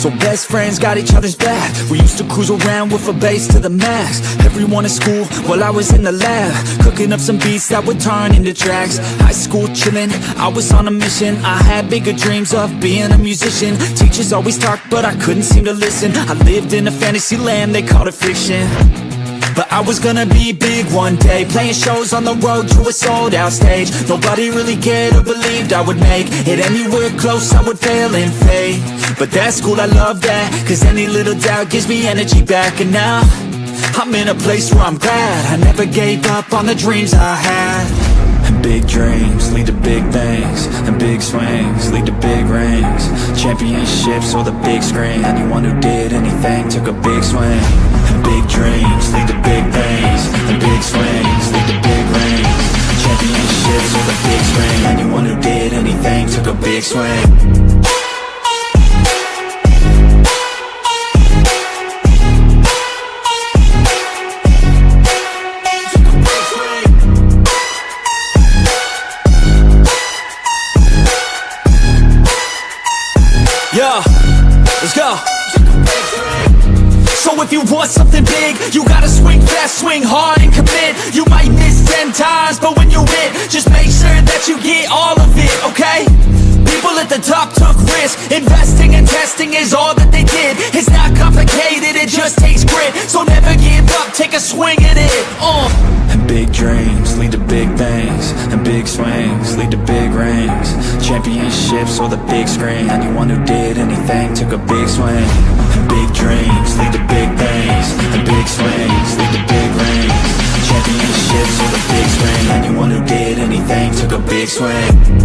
So best friends got each other's back. We used to cruise around with a bass to the max. Everyone at school while I was in the lab, cooking up some beats that would turn into tracks. High school chillin', I was on a mission. I had bigger dreams of being a musician. Teachers always talked but I couldn't seem to listen. I lived in a fantasy land, they called it fiction. But I was gonna be big one day, playing shows on the road to a sold out stage. Nobody really cared or believed I would make it anywhere close, I would fail and fade. But that's cool, I love that, cause any little doubt gives me energy back. And now, I'm in a place where I'm glad I never gave up on the dreams I had. And big dreams lead to big things, and big swings lead to big rings. Championships or the big screen, anyone who did anything took a big swing. And big dreams lead to big things, and big swings lead to big rings. Championships or the big screen, anyone who did anything took a big swing. Yeah, let's go. So if you want something big, you gotta swing fast, swing hard and commit. You might miss 10 times, but when you hit, just make sure that you get all of it, okay? People at the top took risks. Investing and testing is all that they did. It's not complicated, it just takes grit. So never give up, take a swing at it. And big dreams lead to big things, and big swings lead to big rings. Championships or the big screen, anyone who did anything took a big swing. And big dreams lead to big things, and big swings lead to big rings. Championships or the big screen, anyone who did anything took a big swing.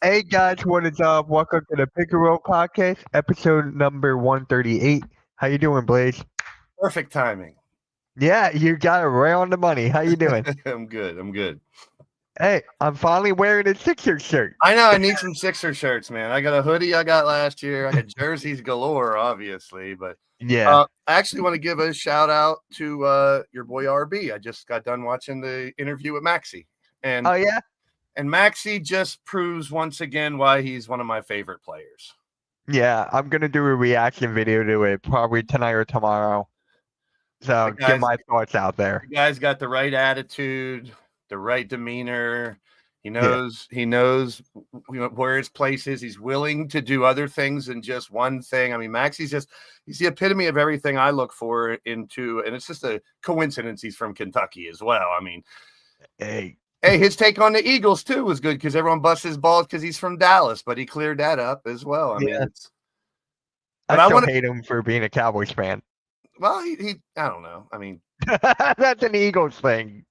Hey guys, what is up? Welcome to the Pick and Roll Podcast, episode number 138. How you doing, Blaze? Perfect timing. Yeah, you got it right on the money. How you doing? I'm good. Hey, I'm finally wearing a Sixers shirt. I know, I need some Sixer shirts, man. I got a hoodie I got last year. I got jerseys galore, obviously, but Yeah. I actually want to give a shout out to your boy RB. I just got done watching the interview with Maxey. And Oh yeah? And Maxey just proves once again why he's one of my favorite players. Yeah, I'm gonna do a reaction video to it probably tonight or tomorrow. So get my thoughts out there. The guy's got the right attitude, the right demeanor. He knows where his place is. He's willing to do other things than just one thing. I mean, he's the epitome of everything I look for into, and it's just a coincidence he's from Kentucky as well. I mean, Hey, his take on the Eagles, too, was good because everyone busts his balls because he's from Dallas, but he cleared that up as well. I mean, I still hate him for being a Cowboys fan. Well, he I don't know. I mean, that's an Eagles thing.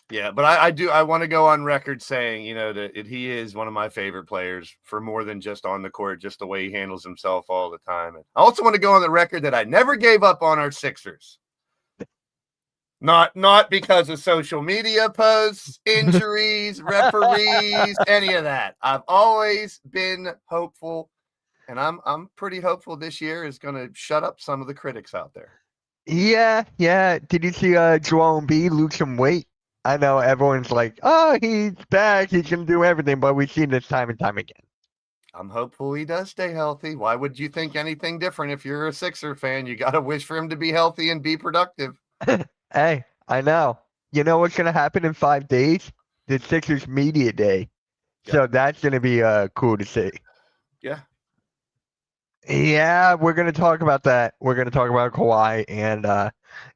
Yeah, but I want to go on record saying, that he is one of my favorite players for more than just on the court, just the way he handles himself all the time. And I also want to go on the record that I never gave up on our Sixers. Not because of social media posts, injuries, referees, any of that. I've always been hopeful, and I'm pretty hopeful this year is going to shut up some of the critics out there. Yeah. Did you see Joel Embiid lose some weight? I know everyone's like, oh, he's back, he can do everything, but we've seen this time and time again. I'm hopeful he does stay healthy. Why would you think anything different if you're a Sixer fan? You got to wish for him to be healthy and be productive. Hey, I know. You know what's going to happen in 5 days? The Sixers Media Day. Yeah. So that's going to be cool to see. Yeah. Yeah, we're going to talk about that. We're going to talk about Kawhi. And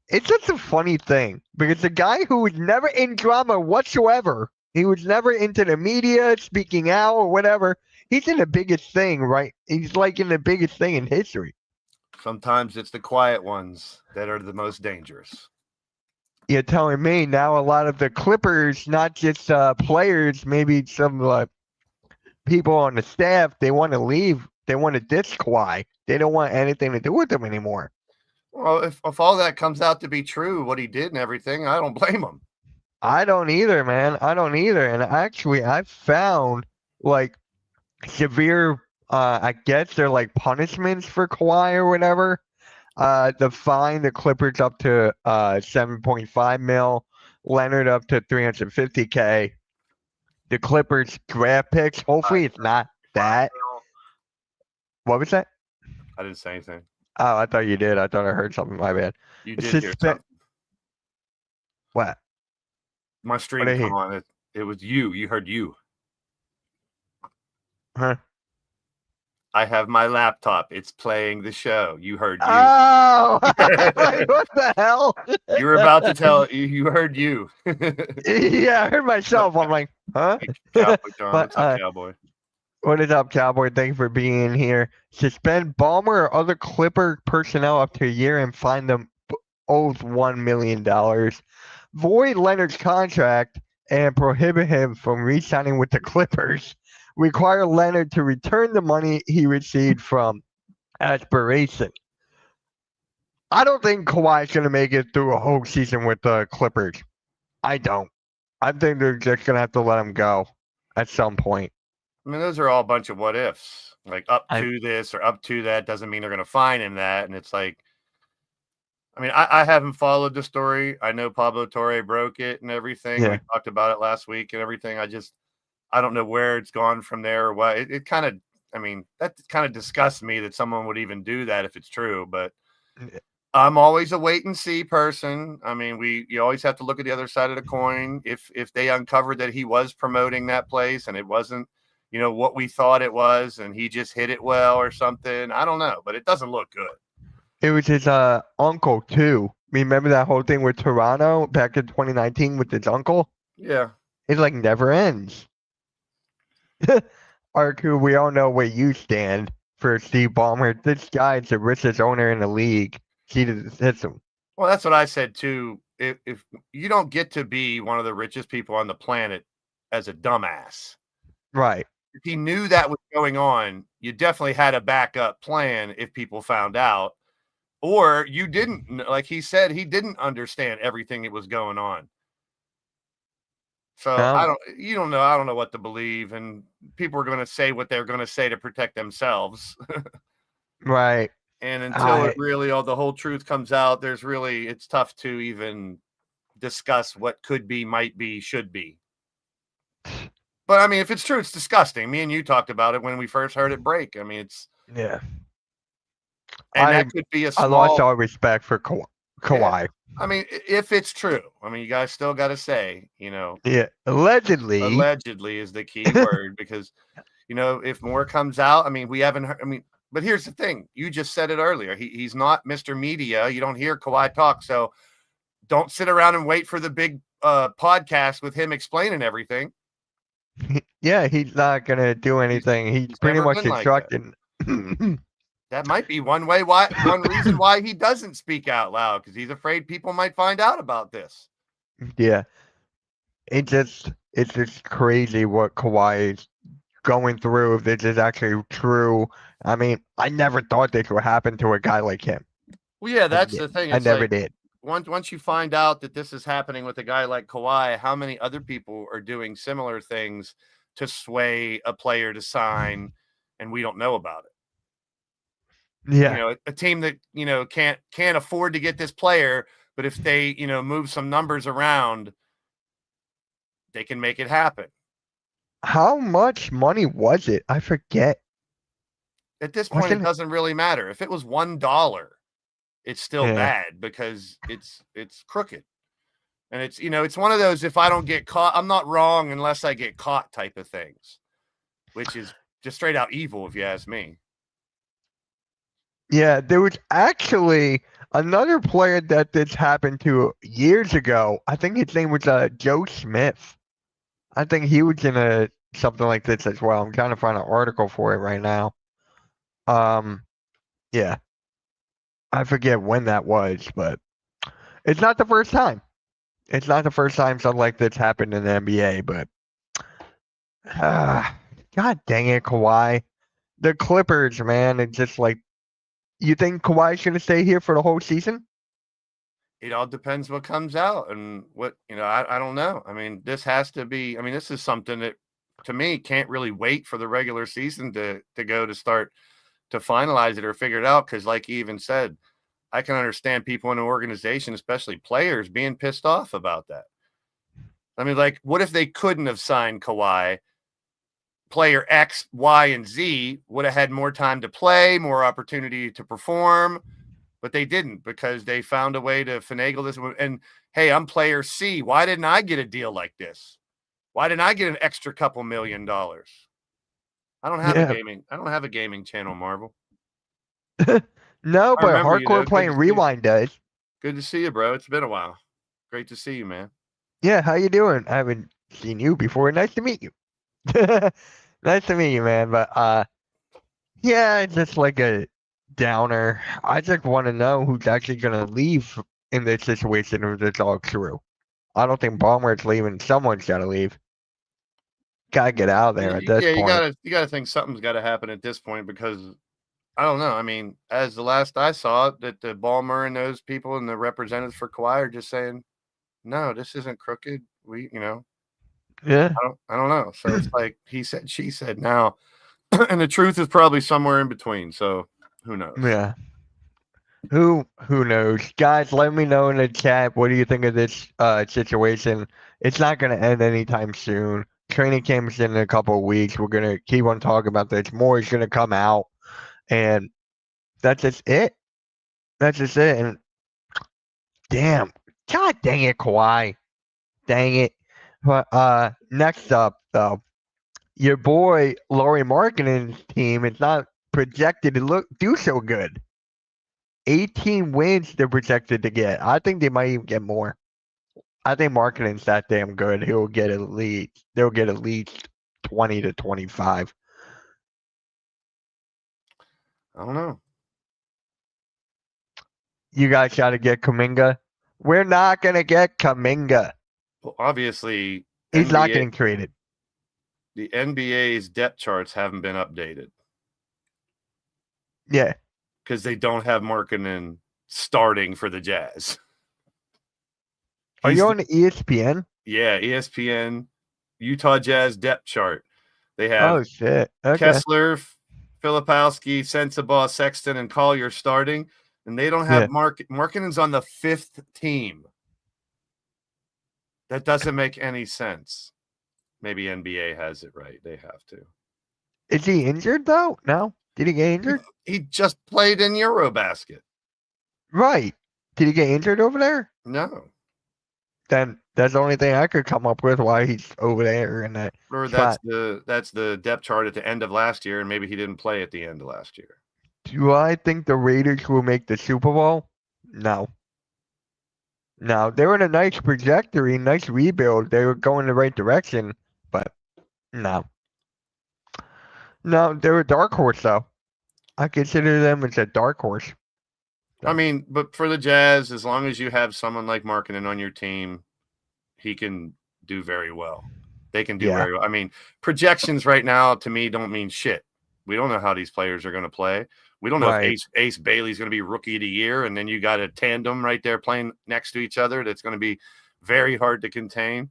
it's just a funny thing because the guy who was never in drama whatsoever, he was never into the media, speaking out or whatever. He's in the biggest thing, right? He's like in the biggest thing in history. Sometimes it's the quiet ones that are the most dangerous. You're telling me now a lot of the Clippers, not just players, maybe some people on the staff, they want to leave. They want to ditch Kawhi. They don't want anything to do with them anymore. Well, if all that comes out to be true, what he did and everything, I don't blame him. I don't either, man. I don't either. And actually, I've found like severe, I guess they're like punishments for Kawhi or whatever. The fine the Clippers up to 7.5 mil, Leonard up to 350K. The Clippers draft picks. Hopefully, it's not that. What was that? I didn't say anything. Oh, I thought you did. I thought I heard something. My bad. You did hear something. What? My stream What did I come on. It was you. You heard you. Huh? I have my laptop. It's playing the show. You heard you. Oh, like, what the hell? You were about to tell. You heard you. Yeah, I heard myself. I'm like, huh? Cowboy John. But, What's up, Cowboy? What is up, Cowboy? Thank you for being here. Suspend Ballmer or other Clipper personnel up to a year and fine them both $1 million. Void Leonard's contract and prohibit him from re-signing with the Clippers. Require Leonard to return the money he received from Aspiration. I don't think Kawhi's going to make it through a whole season with the Clippers. I don't. I think they're just going to have to let him go at some point. I mean, those are all a bunch of what ifs. Like up to this or up to that doesn't mean they're going to fine him that. And it's like, I mean, I haven't followed the story. I know Pablo Torre broke it and everything. Yeah. We talked about it last week and everything. I don't know where it's gone from there or what. It kind of, I mean, that kind of disgusts me that someone would even do that if it's true. But I'm always a wait and see person. I mean, you always have to look at the other side of the coin. If they uncovered that he was promoting that place and it wasn't, what we thought it was, and he just hit it well or something. I don't know, but it doesn't look good. It was his uncle too. Remember that whole thing with Toronto back in 2019 with his uncle? Yeah. It like never ends. Arku, we all know where you stand for Steve Ballmer. This guy is the richest owner in the league. He hits him. Well, that's what I said too. If you don't get to be one of the richest people on the planet as a dumbass. Right. If he knew that was going on, you definitely had a backup plan if people found out. Or you didn't, like he said, he didn't understand everything that was going on. So I don't know what to believe. And people are going to say what they're going to say to protect themselves. Right. And until it really, the whole truth comes out, it's tough to even discuss what could be, might be, should be. But I mean, if it's true, it's disgusting. Me and you talked about it when we first heard it break. I mean, yeah. And that could be I lost all respect for Kawhi. Yeah. I mean, if it's true, I mean, you guys still got to say, Yeah, allegedly. Allegedly is the key word because, if more comes out, I mean, we haven't heard. I mean, but here's the thing: you just said it earlier. He's not Mr. Media. You don't hear Kawhi talk, so don't sit around and wait for the big podcast with him explaining everything. Yeah, he's not gonna do anything. He's pretty much instructing. That might be one reason why he doesn't speak out loud, because he's afraid people might find out about this. Yeah. It's just crazy what Kawhi is going through, if this is actually true. I mean, I never thought this would happen to a guy like him. Well, yeah, that's the thing. I never did. Once you find out that this is happening with a guy like Kawhi, how many other people are doing similar things to sway a player to sign, and we don't know about it? Yeah. A team that, can't afford to get this player, but if they, move some numbers around, they can make it happen. How much money was it? I forget. At this point, it doesn't really matter. If it was $1, it's still bad because it's crooked. And it's one of those, if I don't get caught, I'm not wrong unless I get caught type of things, which is just straight out evil, if you ask me. Yeah, there was actually another player that this happened to years ago. I think his name was Joe Smith. I think he was in something like this as well. I'm trying to find an article for it right now. Yeah. I forget when that was, but it's not the first time. It's not the first time something like this happened in the NBA, but God dang it, Kawhi. The Clippers, man, it's just like, you think Kawhi's going to stay here for the whole season? It all depends what comes out and what, I don't know. I mean, this has to be, I mean, this is something that to me can't really wait for the regular season to go to start to finalize it or figure it out. Cause like you even said, I can understand people in an organization, especially players, being pissed off about that. I mean, like, what if they couldn't have signed Kawhi? Player X, Y, and Z would have had more time to play, more opportunity to perform, but they didn't because they found a way to finagle this. And hey, I'm player C. Why didn't I get a deal like this? Why didn't I get an extra couple $1 million? I don't have a gaming channel, Marvel. No, I but remember you, though. Hardcore Playing Rewind does. Good to see you, bro. It's been a while. Great to see you, man. Yeah, how you doing? I haven't seen you before. Nice to meet you. Nice to meet you, man. But yeah, it's just like a downer. I just want to know who's actually gonna leave in this situation if it's all true. I don't think Ballmer's leaving. Someone's gotta leave. Gotta get out of there at this point. You gotta think something's got to happen at this point because I don't know. I mean, as the last I saw, that the Ballmer and those people and the representatives for Kawhi are just saying, no, this isn't crooked. Yeah. I don't know. So it's like he said, she said now, and the truth is probably somewhere in between. So who knows? Yeah. Who knows? Guys, let me know in the chat, what do you think of this situation? It's not gonna end anytime soon. Training camp's in a couple of weeks. We're gonna keep on talking about this. More is gonna come out. And that's just it. That's just it. And damn. God dang it, Kawhi. Dang it. But next up though, your boy Lauri Markkanen's team is not projected to do so good. 18 wins they're projected to get. I think they might even get more. I think Markkanen's that damn good. They'll get at least 20 to 25. I don't know. You guys got to get Kuminga. We're not gonna get Kuminga. Well, obviously, He's not getting traded. The NBA's depth charts haven't been updated. Yeah. Because they don't have Markkanen starting for the Jazz. Are you on ESPN? Yeah, ESPN, Utah Jazz depth chart. They have oh shit. Okay. Kessler, Filipowski, Sensabaugh, Sexton, and Collier starting, and they don't have Markkanen's on the 5th team. That doesn't make any sense. Maybe NBA has it right. They have to. Is he injured though? No. Did he get injured? He just played in Eurobasket. Right. Did he get injured over there? No. Then that's the only thing I could come up with why he's over there in that. Or that's the depth chart at the end of last year, and maybe he didn't play at the end of last year. Do I think the Raiders will make the Super Bowl? No. No, they were in a nice trajectory, nice rebuild. They were going the right direction, but no. No, they're a dark horse, though. I consider them as a dark horse. I mean, but for the Jazz, as long as you have someone like Markkanen on your team, he can do very well. They can do very well. I mean, projections right now to me don't mean shit. We don't know how these players are going to play. We don't know if Ace Bailey's going to be rookie of the year, and then you got a tandem right there playing next to each other that's going to be very hard to contain.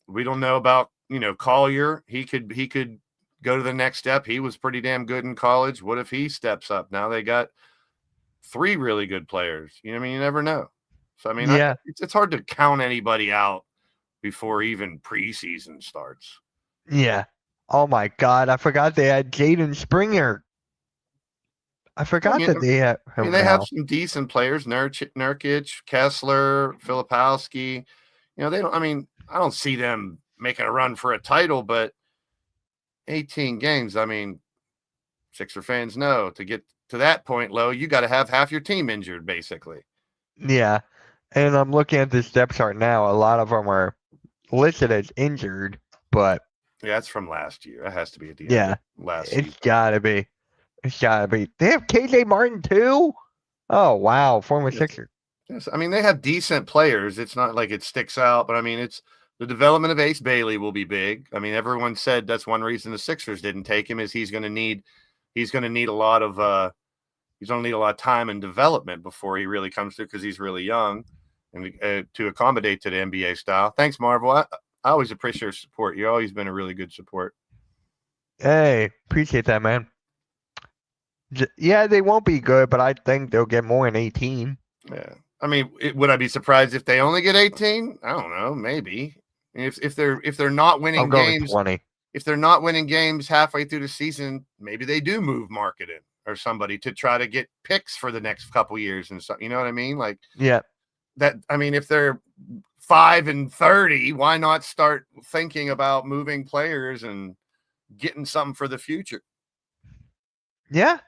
We don't know about, Collier. He could go to the next step. He was pretty damn good in college. What if he steps up? Now they got 3 really good players. You never know. So, I mean, it's hard to count anybody out before even preseason starts. Yeah. Oh, my God. I forgot they had Jaden Springer. I forgot that they have him. They have some decent players, Nurkic, Kessler, Filipowski. They don't. I mean, I don't see them making a run for a title, but 18 games. I mean, Sixer fans know to get to that point, low, you got to have half your team injured, basically. Yeah, and I'm looking at this depth chart now. A lot of them are listed as injured, but yeah, that's from last year. That has to be at the end. Of last it's season. got to be. It's gotta be. They have KJ Martin too. Oh wow, former Yes. Sixer. Yes, I mean they have decent players. It's not like it sticks out, but I mean it's the development of Ace Bailey will be big. I mean everyone said that's one reason the Sixers didn't take him is he's going to need a lot of he's going to need a lot of time and development before he really comes through because he's really young and to accommodate to the NBA style. Thanks, Marvel. I always appreciate your support. You've always been a really good support. Hey, appreciate that, man. Yeah, they won't be good, but I think they'll get more than 18. Yeah. I mean, would I be surprised if they only get 18? I don't know, maybe. If they're not winning I'm going games, 20. if they're not winning games halfway through the season, maybe they do move marketing or somebody to try to get picks for the next couple years and stuff. You know what I mean? Like Yeah. that. I mean, if they're 5-30, why not start thinking about moving players and getting something for the future? Yeah.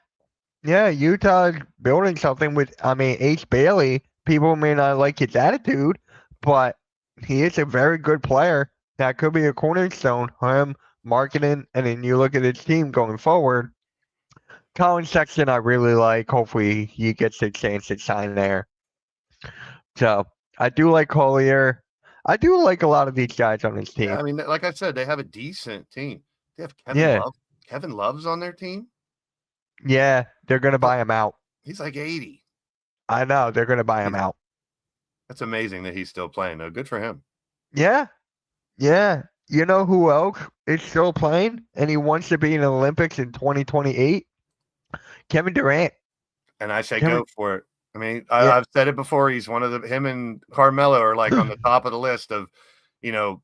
Yeah, Utah's building something with, I mean, Ace Bailey. People may not like his attitude, but he is a very good player. That could be a cornerstone. Him, marketing, and then you look at his team going forward. Colin Sexton, I really like. Hopefully, he gets a chance to shine there. So, I do like Collier. I do like a lot of these guys on his team. Yeah, I mean, like I said, they have a decent team. They have Kevin Yeah. Love. Kevin Love's on their team. Yeah, they're going to buy him out. He's like 80. I know, they're going to buy him out. That's amazing that he's still playing, though. Good for him. Yeah. Yeah. You know who else is still playing and he wants to be in the Olympics in 2028? Kevin Durant. And I say Kevin- go for it. I mean, Yeah. I've said it before. He's one of him and Carmelo are like on the top of the list of,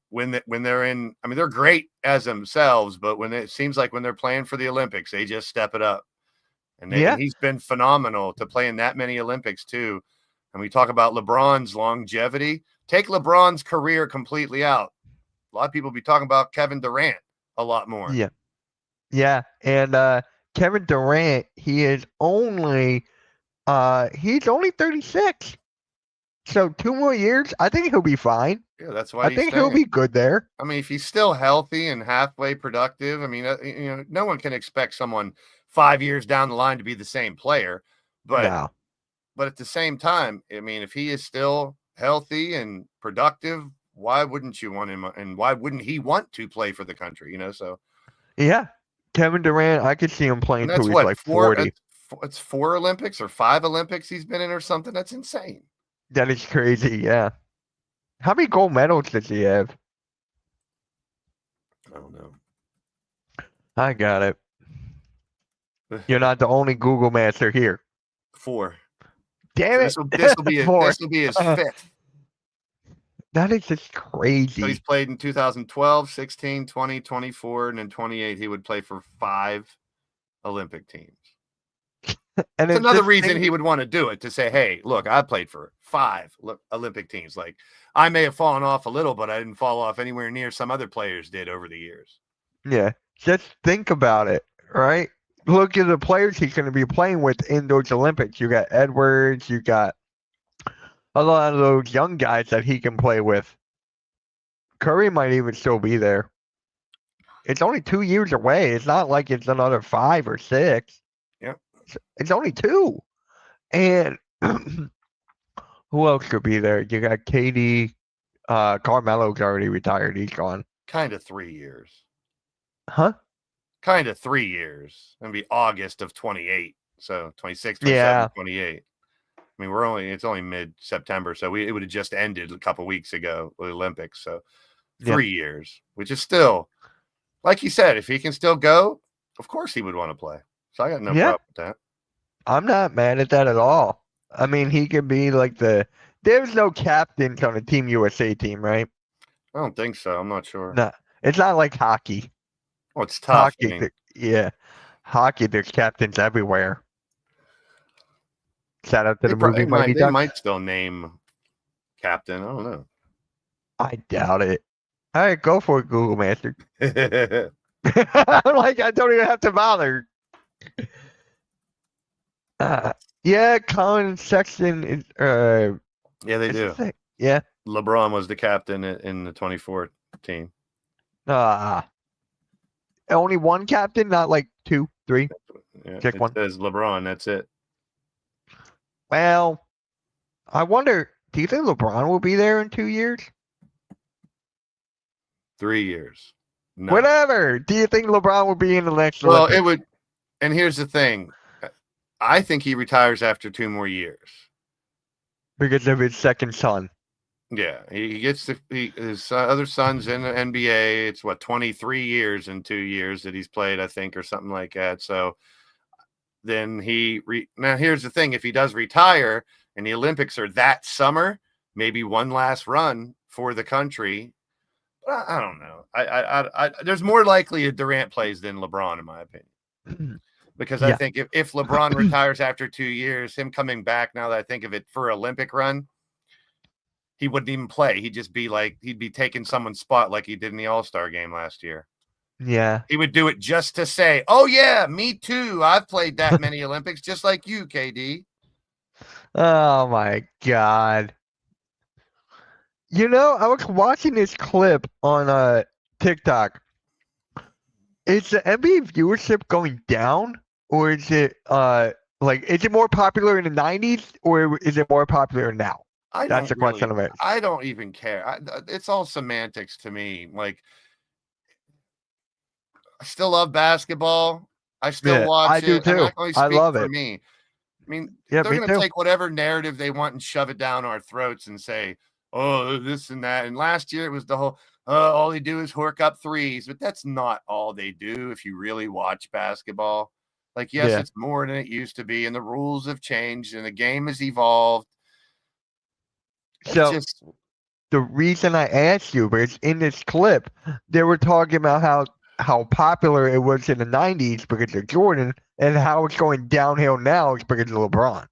when they're in, I mean, they're great as themselves, but when it seems like when they're playing for the Olympics, they just step it up. And he's been phenomenal to play in that many Olympics too. And we talk about LeBron's longevity. Take LeBron's career completely out. A lot of people be talking about Kevin Durant a lot more. Yeah. Yeah. And Kevin Durant, he's only 36. So 2 more years, I think he'll be fine. Yeah, that's why I think he'll be good there. I mean, if he's still healthy and halfway productive, I mean, no one can expect someone 5 years down the line to be the same player. But No. but at the same time, I mean, if he is still healthy and productive, why wouldn't you want him? And why wouldn't he want to play for the country? So Yeah. Kevin Durant, I could see him playing and till that's he's what like 4. 40. It's 4 Olympics or 5 Olympics he's been in or something. That's insane. That is crazy. Yeah. How many gold medals does he have? I don't know. I got it. You're not the only Google master here. 4. Damn it. This will be 4. this will be his 5th. That is just So crazy. he's played in 2012, 16, 20, 24, and in 28 he would play for 5 Olympic teams. And It's it's another just reason think- he would want to do it, to say, hey, look, I played for 5 Olympic teams. Like, I may have fallen off a little, but I didn't fall off anywhere near some other players did over the years. Yeah. Just think about it, right? Look at the players he's going to be playing with in those Olympics. You got Edwards, you got a lot of those young guys that he can play with. Curry might even still be there. It's only 2 years away. It's not like it's another 5 or 6. Yep. It's only 2. And who else could be there? You got KD. Carmelo's already retired. He's gone. Kind of 3 years. Huh? Kind of 3 years. It'll be August of 28. So 26, 27, Yeah. 28. I mean, it's only mid-September, so it would have just ended a couple weeks ago with the Olympics. So 3 years, which is still, like you said, if he can still go, of course he would want to play. So I got no problem with that. I'm not mad at that at all. I mean, he could be like there's no captains on a Team USA team, right? I don't think so. I'm not sure. No, it's not like hockey. Oh, it's tough. I Hockey, mean, hockey, there's captains everywhere. Shout out to the movie they Mighty Ducks. might still name captain. I don't know. I doubt it. All right, go for it, Google Master. I'm like, I don't even have to bother. Yeah, Colin Sexton is. Yeah, they do. Yeah. LeBron was the captain in the 24 team. Only one captain, not like 2, 3. Yeah, Just it one. says LeBron. That's it. Well, I wonder, do you think LeBron will be there in 2 years? 3 years. No. Whatever. Do you think LeBron will be in the next Well, Olympics? it would. And here's the thing. I think he retires after 2 more years. Because of his second son. Yeah, he gets his other son's in the NBA. It's what 23 years in 2 years that he's played, I think, or something like that. So then now here's the thing: if he does retire and the Olympics are that summer, maybe one last run for the country. I don't know. There's more likely a Durant plays than LeBron, in my opinion. Because I Yeah. think if LeBron retires after 2 years, him coming back, now that I think of it, for Olympic run, he wouldn't even play. He'd just be like, he'd be taking someone's spot like he did in the All-Star game last year. Yeah. He would do it just to say, oh, yeah, me too. I've played that many Olympics just like you, KD. Oh my God. You know, I was watching this clip on TikTok. Is the NBA viewership going down, or is it like is it more popular in the 90s, or is it more popular now? That's the question of it. I don't even care. It's all semantics to me. Like, I still love basketball. I still Yeah, watch I it. do I mean, too. I can only I speak love for it. me. I mean, Yeah, they're me going to too. take whatever narrative they want and shove it down our throats and say, oh, this and that. And last year it was the whole, all they do is hork up threes. But that's not all they do if you really watch basketball. Like, yes, Yeah. it's more than it used to be. And the rules have changed and the game has evolved. It's So just, the reason I asked you is in this clip, they were talking about how popular it was in the 90s because of Jordan, and how it's going downhill now is because of LeBron.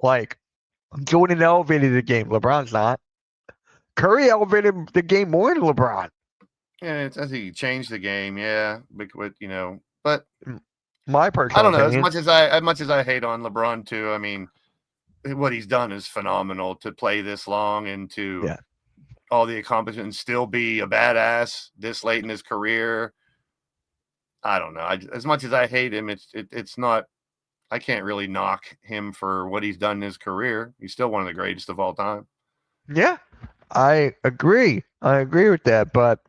Like, Jordan elevated the game. LeBron's not. Curry elevated the game more than LeBron. yeah, I think he changed the game. Yeah. But, but My I personal don't know. opinion. As much as I hate on LeBron too, I mean, what he's done is phenomenal to play this long and to Yeah. all the accomplishments and still be a badass this late in his career. I don't know. As much as I hate him, it's not. I can't really knock him for what he's done in his career. He's still one of the greatest of all time. Yeah, I agree. I agree with that, but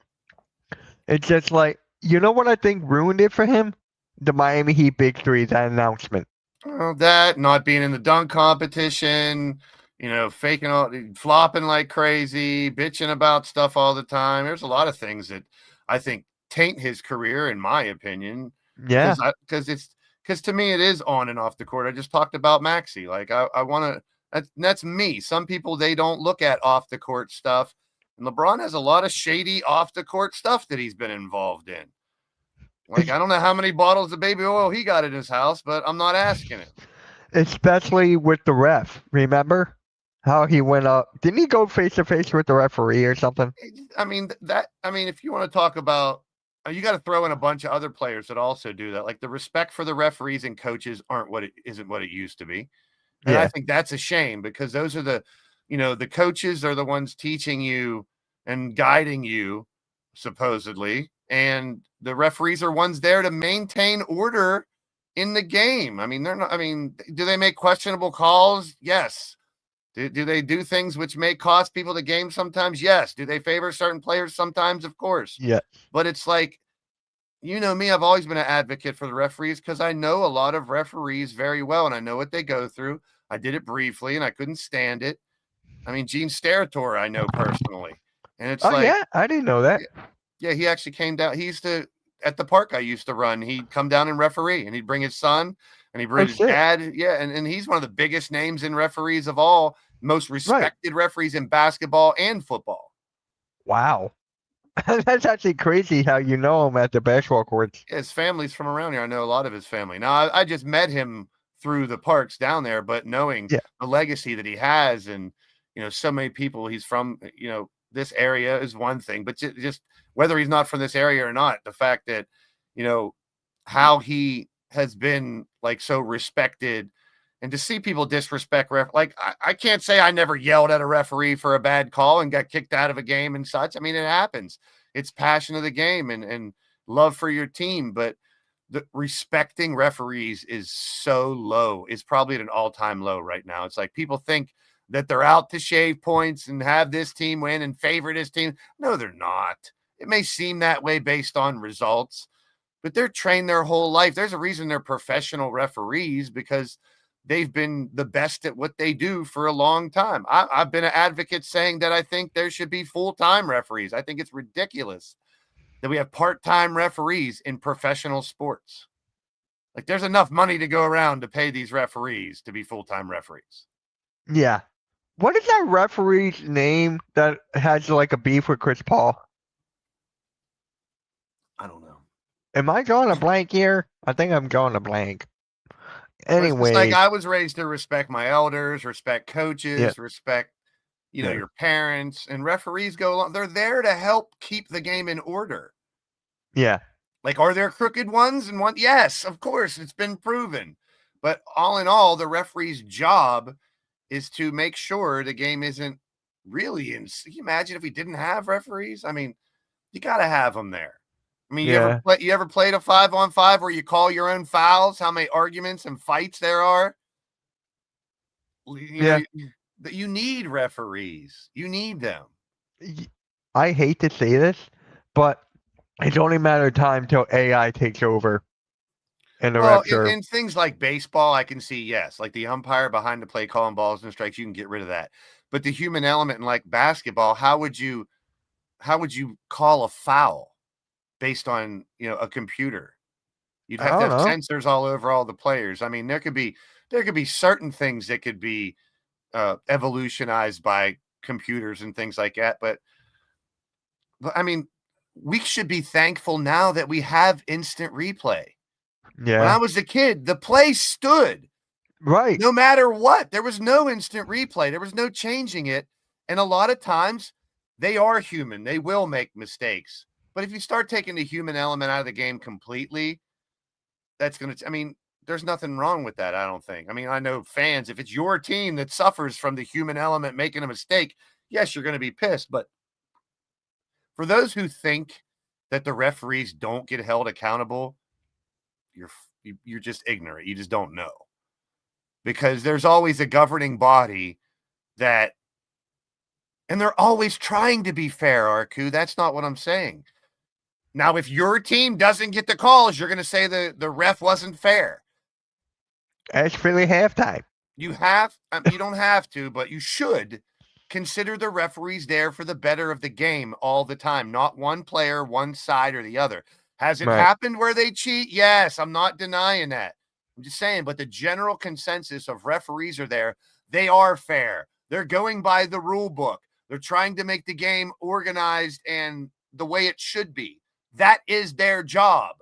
it's just like, you know what I think ruined it for him? The Miami Heat Big Three, that announcement. Well, that not being in the dunk competition, faking all, flopping like crazy, bitching about stuff all the time. There's a lot of things that I think taint his career, in my opinion. Yeah. Because to me it is on and off the court. I just talked about Maxey. Like I want to. That's me. Some people, they don't look at off the court stuff, and LeBron has a lot of shady off the court stuff that he's been involved in. Like, I don't know how many bottles of baby oil he got in his house, but I'm not asking him. Especially with the ref. Remember how he went up? Didn't he go face to face with the referee or something? I mean, if you want to talk about, you got to throw in a bunch of other players that also do that. Like, the respect for the referees and coaches isn't what it used to be. And Yeah. I think that's a shame, because those are the coaches are the ones teaching you and guiding you, supposedly. And the referees are ones there to maintain order in the game. I mean, do they make questionable calls? Yes. Do they do things which may cost people the game sometimes? Yes. Do they favor certain players sometimes? Of course. Yeah. But it's like, me, I've always been an advocate for the referees because I know a lot of referees very well and I know what they go through. I did it briefly and I couldn't stand it. I mean, Gene Steratore, I know personally. And it's yeah, I didn't know that. Yeah, he actually came down. He used to, at the park I used to run, he'd come down and referee, and he'd bring his son and he'd bring his dad. Yeah, and he's one of the biggest names in referees of all, most respected referees in basketball and football. Wow. That's actually crazy how you know him at the basketball courts. His family's from around here. I know a lot of his family. Now, I just met him through the parks down there, but knowing the legacy that he has and, so many people he's from, this area is one thing, but just whether he's not from this area or not, the fact that, how he has been like so respected, and to see people disrespect like I can't say I never yelled at a referee for a bad call and got kicked out of a game and such. I mean, it happens. It's passion of the game and love for your team. But the respecting referees is so low. It's probably at an all-time low right now. It's like people think that they're out to shave points and have this team win and favor this team. No, they're not. It may seem that way based on results, but they're trained their whole life. There's a reason they're professional referees, because they've been the best at what they do for a long time. I've been an advocate saying that I think there should be full-time referees. I think it's ridiculous that we have part-time referees in professional sports. Like, there's enough money to go around to pay these referees to be full-time referees. Yeah. What is that referee's name that has like a beef with Chris Paul? I don't know. Am I drawing a blank here? I think I'm drawing a blank. But it's Anyway, just like, I was raised to respect my elders, respect coaches, respect, Yeah. your parents, and referees go along. They're there to help keep the game in order. yeah, Like, are there crooked ones and one? Yes, of course, it's been proven. But all in all, the referee's job is to make sure the game isn't really in. Can you imagine if we didn't have referees? I mean, you got to have them there. I mean, Yeah. you ever played a 5-on-5 where you call your own fouls? How many arguments and fights there are? Yeah. You need referees. You need them. I hate to say this, but it's only a matter of time till AI takes over. And the Well, refs are, in things like baseball, I can see, yes, like the umpire behind the play calling balls and strikes, you can get rid of that. But the human element in like basketball, how would you call a foul based on, a computer? You'd I have to don't have know. sensors all over all the players. I mean, there could be certain things that could be evolutionized by computers and things like that. But I mean, we should be thankful now that we have instant replay. When I Yeah. was a kid, the play stood Right. no matter what. There was no instant replay. There was no changing it. And a lot of times they are human. They will make mistakes. But if you start taking the human element out of the game completely, that's going to, I mean, there's nothing wrong with that, I don't think. I mean, I know fans, if it's your team that suffers from the human element making a mistake, yes, you're going to be pissed. But for those who think that the referees don't get held accountable, you're just ignorant. You just don't know, because there's always a governing body and they're always trying to be fair, Arku. That's not what I'm saying. Now, if your team doesn't get the calls, you're going to say the ref wasn't fair. It's Philly halftime. You don't have to, but you should consider the referees there for the better of the game all the time, not one player, one side or the other. Has it Right. happened where they cheat? Yes, I'm not denying that. I'm just saying, but the general consensus of referees are there. They are fair. They're going by the rule book. They're trying to make the game organized and the way it should be. That is their job.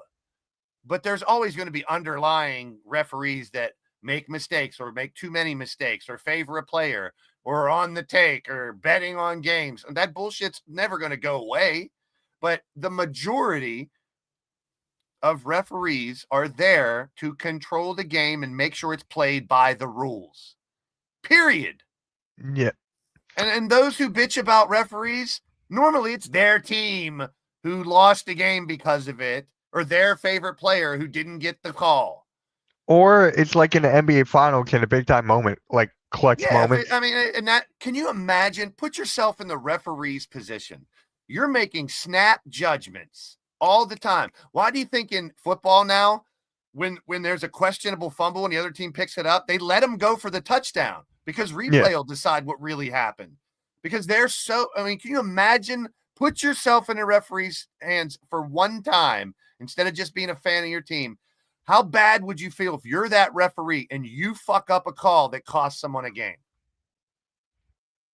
But there's always going to be underlying referees that make mistakes or make too many mistakes or favor a player or on the take or betting on games. And that bullshit's never going to go away. But the majority of referees are there to control the game and make sure it's played by the rules. Period. Yeah. And those who bitch about referees, normally it's their team who lost the game because of it, or their favorite player who didn't get the call. Or it's like in the NBA Finals in a big time moment, like clutch moment. Can you imagine? Put yourself in the referee's position. You're making snap judgments all the time. Why do you think in football now, when there's a questionable fumble and the other team picks it up, they let them go for the touchdown? Because replay will decide what really happened. Because they're can you imagine? Put yourself in a referee's hands for one time instead of just being a fan of your team. How bad would you feel if you're that referee and you fuck up a call that costs someone a game?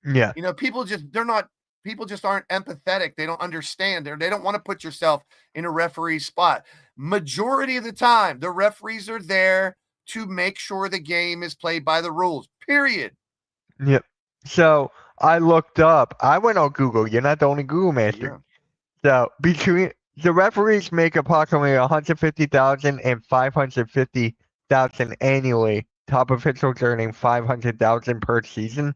Yeah. People just aren't empathetic. They don't understand. They don't want to put yourself in a referee's spot. Majority of the time, the referees are there to make sure the game is played by the rules, period. Yep. So I looked up, I went on Google. You're not the only Google master. So between the referees make approximately 150,000 and 550,000 annually. Top officials earning 500,000 per season.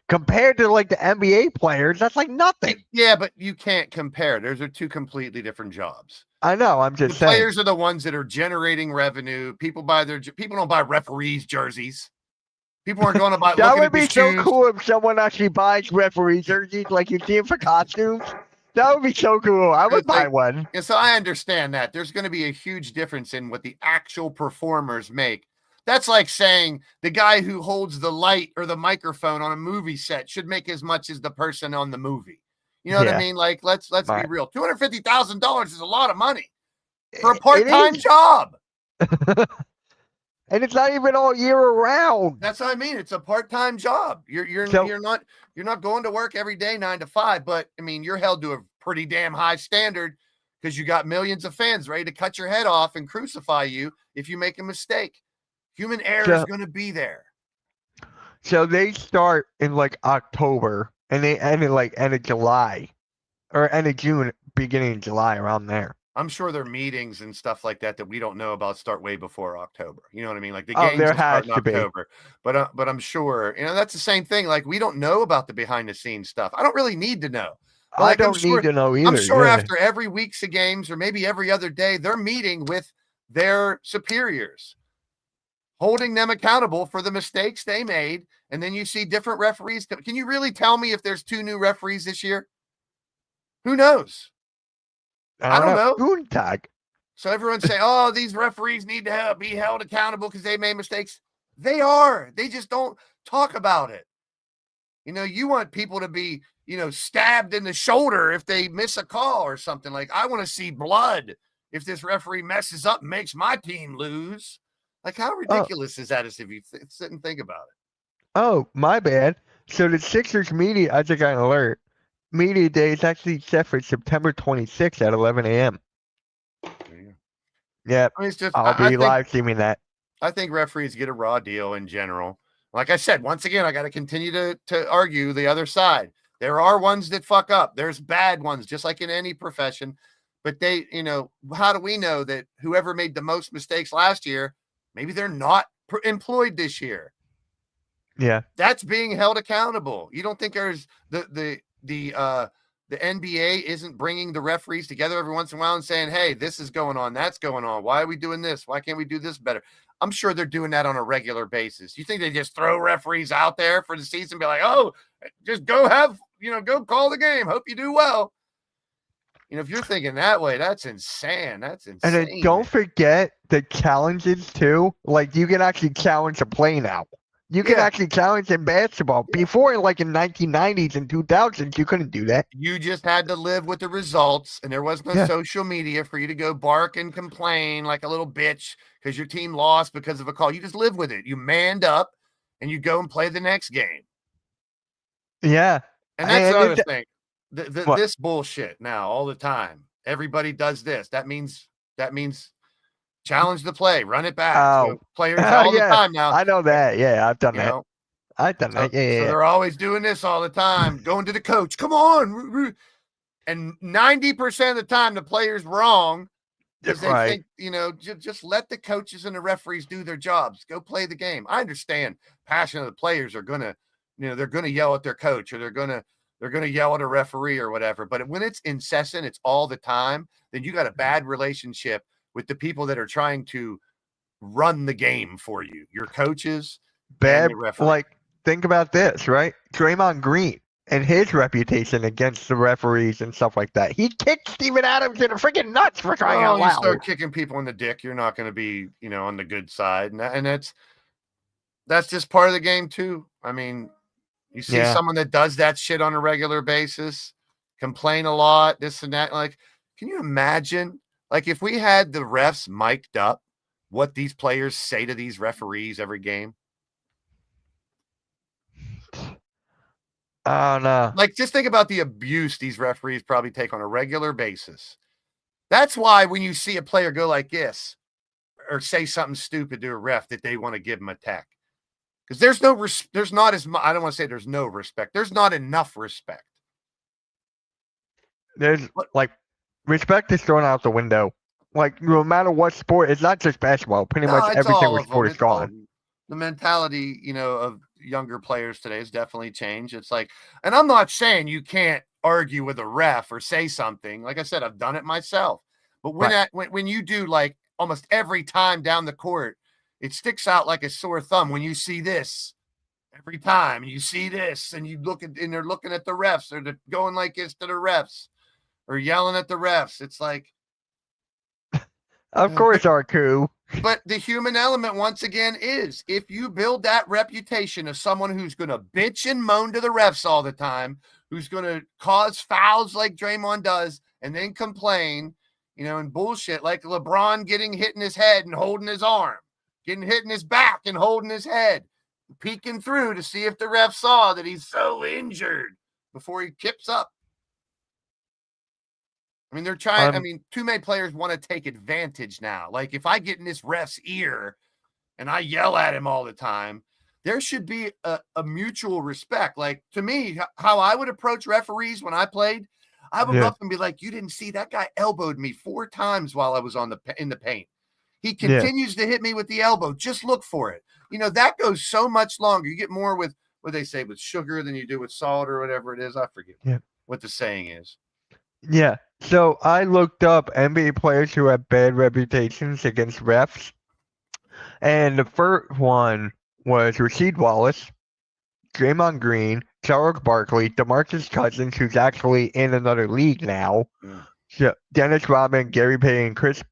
Compared to like the NBA players, that's like nothing. Yeah, but you can't compare. Those are two completely different jobs. I know. I'm The just saying. players are the ones that are generating revenue. People don't buy referees jerseys. People aren't going to buy. That looking would at the be so shoes. cool if someone actually buys referee jerseys like you see them for costumes. That would be so cool. I would It's like- buy one. And so I understand that there's going to be a huge difference in what the actual performers make. That's like saying the guy who holds the light or the microphone on a movie set should make as much as the person on the movie. You know what I Yeah. mean? Like, let's be Right. real. $250,000 is a lot of money for a It part-time is. job. And it's not even all year around. That's what I mean. It's a part-time job. You're So- you're not going to work every day 9 to 5, but I mean, you're held to a pretty damn high standard because you got millions of fans ready to cut your head off and crucify you if you make a mistake. Human error is So- going to be there. So they start in like October and they end in like end of July or end of June, beginning of July, around there. I'm sure there are meetings and stuff like that that we don't know about start way before October. You know what I mean? Like the Oh, games there will start has in to be. October. But I'm sure, that's the same thing. Like we don't know about the behind the scenes stuff. I don't really need to know. But, I like, I'm don't sure- need to know either. I'm sure yeah. after every week's of games or maybe every other day, they're meeting with their superiors, holding them accountable for the mistakes they made. And then you see different referees. Can you really tell me if there's 2 new referees this year? Who knows? I don't know. Goontag. So everyone's saying, oh, these referees need to be held accountable because they made mistakes. They are. They just don't talk about it. You want people to be, stabbed in the shoulder if they miss a call or something. Like, I want to see blood if this referee messes up and makes my team lose. Like, how ridiculous is that if you sit and think about it? Oh, my bad. So the Sixers media, I just got an alert. Media day is actually set for September 26th at 11 a.m. Yeah, I mean, it's just, I'll I be think, live streaming that. I think referees get a raw deal in general. Like I said, once again, I got to continue to argue the other side. There are ones that fuck up. There's bad ones, just like in any profession. But they, how do we know that whoever made the most mistakes last year, maybe they're not employed this year? Yeah. That's being held accountable. You don't think there's the NBA isn't bringing the referees together every once in a while and saying, hey, this is going on, that's going on. Why are we doing this? Why can't we do this better? I'm sure they're doing that on a regular basis. You think they just throw referees out there for the season and be like, oh, just go go call the game. Hope you do well. If you're thinking that way, that's insane. That's insane. And then don't forget the challenges too. Like you can actually challenge a play now. You can Yeah. actually challenge in basketball. Before, like in 1990s and 2000s, you couldn't do that. You just had to live with the results, and there was no Yeah. social media for you to go bark and complain like a little bitch because your team lost because of a call. You just live with it. You manned up, and you go and play the next game. Yeah. And that's the And other thing. What? This bullshit now all the time. Everybody does this. That means challenge the play, run it back. Oh. So players all Yeah, the time now. I know that. Yeah, I've done you that. know, I've done so, that. Yeah, so yeah. they're always doing this all the time, going to the coach. Come on. And 90% of the time, the player's wrong because they Right. think, just let the coaches and the referees do their jobs. Go play the game. I understand passion of the players are going to, they're going to yell at their coach or they're going to yell at a referee or whatever. But when it's incessant, it's all the time, then you got a bad relationship with the people that are trying to run the game for you, your coaches. Bad. the referee. Like, think about this, right? Draymond Green and his reputation against the referees and stuff like that. He kicked Steven Adams in the freaking nuts for crying Well, out you loud. start kicking people in the dick, you're not going to be, on the good side. And that's just part of the game too. I mean, you see Yeah. someone that does that shit on a regular basis, complain a lot, this and that. Like, can you imagine, like, if we had the refs mic'd up, what these players say to these referees every game? Oh no. Like, just think about the abuse these referees probably take on a regular basis. That's why when you see a player go like this or say something stupid to a ref that they want to give him a tech. Because there's not as much, I don't want to say there's no respect. There's not enough respect. There's like respect is thrown out the window. Like no matter what sport, it's not just basketball. Pretty much it's every all single of them. sport is It's all of gone. them. The mentality, of younger players today has definitely changed. It's like, and I'm not saying you can't argue with a ref or say something. Like I said, I've done it myself. But when you do, like, almost every time down the court, it sticks out like a sore thumb when you see this every time, and you see this, and you look at, and they're looking at the refs, or they're going like this to the refs, or yelling at the refs. It's like, Of course, Arku. but the human element, once again, is if you build that reputation of someone who's going to bitch and moan to the refs all the time, who's going to cause fouls like Draymond does, and then complain, and bullshit like LeBron getting hit in his head and holding his arm, getting hit in his back and holding his head, peeking through to see if the ref saw that he's so injured before he kips up. I mean, they're trying. Too many players want to take advantage now. Like, if I get in this ref's ear and I yell at him all the time, there should be a mutual respect. Like, to me, how I would approach referees when I played, I would go up and be like, "You didn't see that guy elbowed me 4 times while I was in the paint. He continues to hit me with the elbow. Just look for it." That goes so much longer. You get more with what they say with sugar than you do with salt or whatever it is. I forget what the saying is. Yeah. So I looked up NBA players who have bad reputations against refs. And the first one was Rasheed Wallace, Draymond Green, Charles Barkley, DeMarcus Cousins, who's actually in another league now. So Dennis Rodman, Gary Payton, Chris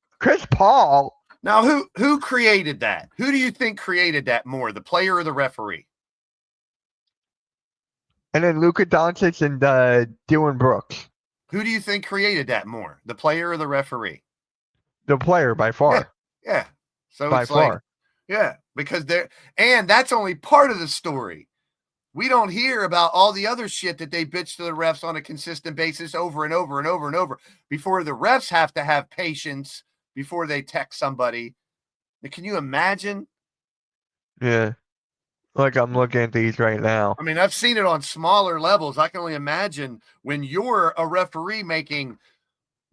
Paul. Now, who created that? Who do you think created that more, the player or the referee? And then Luka Doncic and Dillon Brooks. Who do you think created that more, the player or the referee? The player, by far. Yeah. So by it's far. Because and that's only part of the story. We don't hear about all the other shit that they bitch to the refs on a consistent basis over and over and over and over before the refs have to have patience before they text somebody. Can you imagine? Yeah. Like, I'm looking at these right now. I mean, I've seen it on smaller levels. I can only imagine when you're a referee making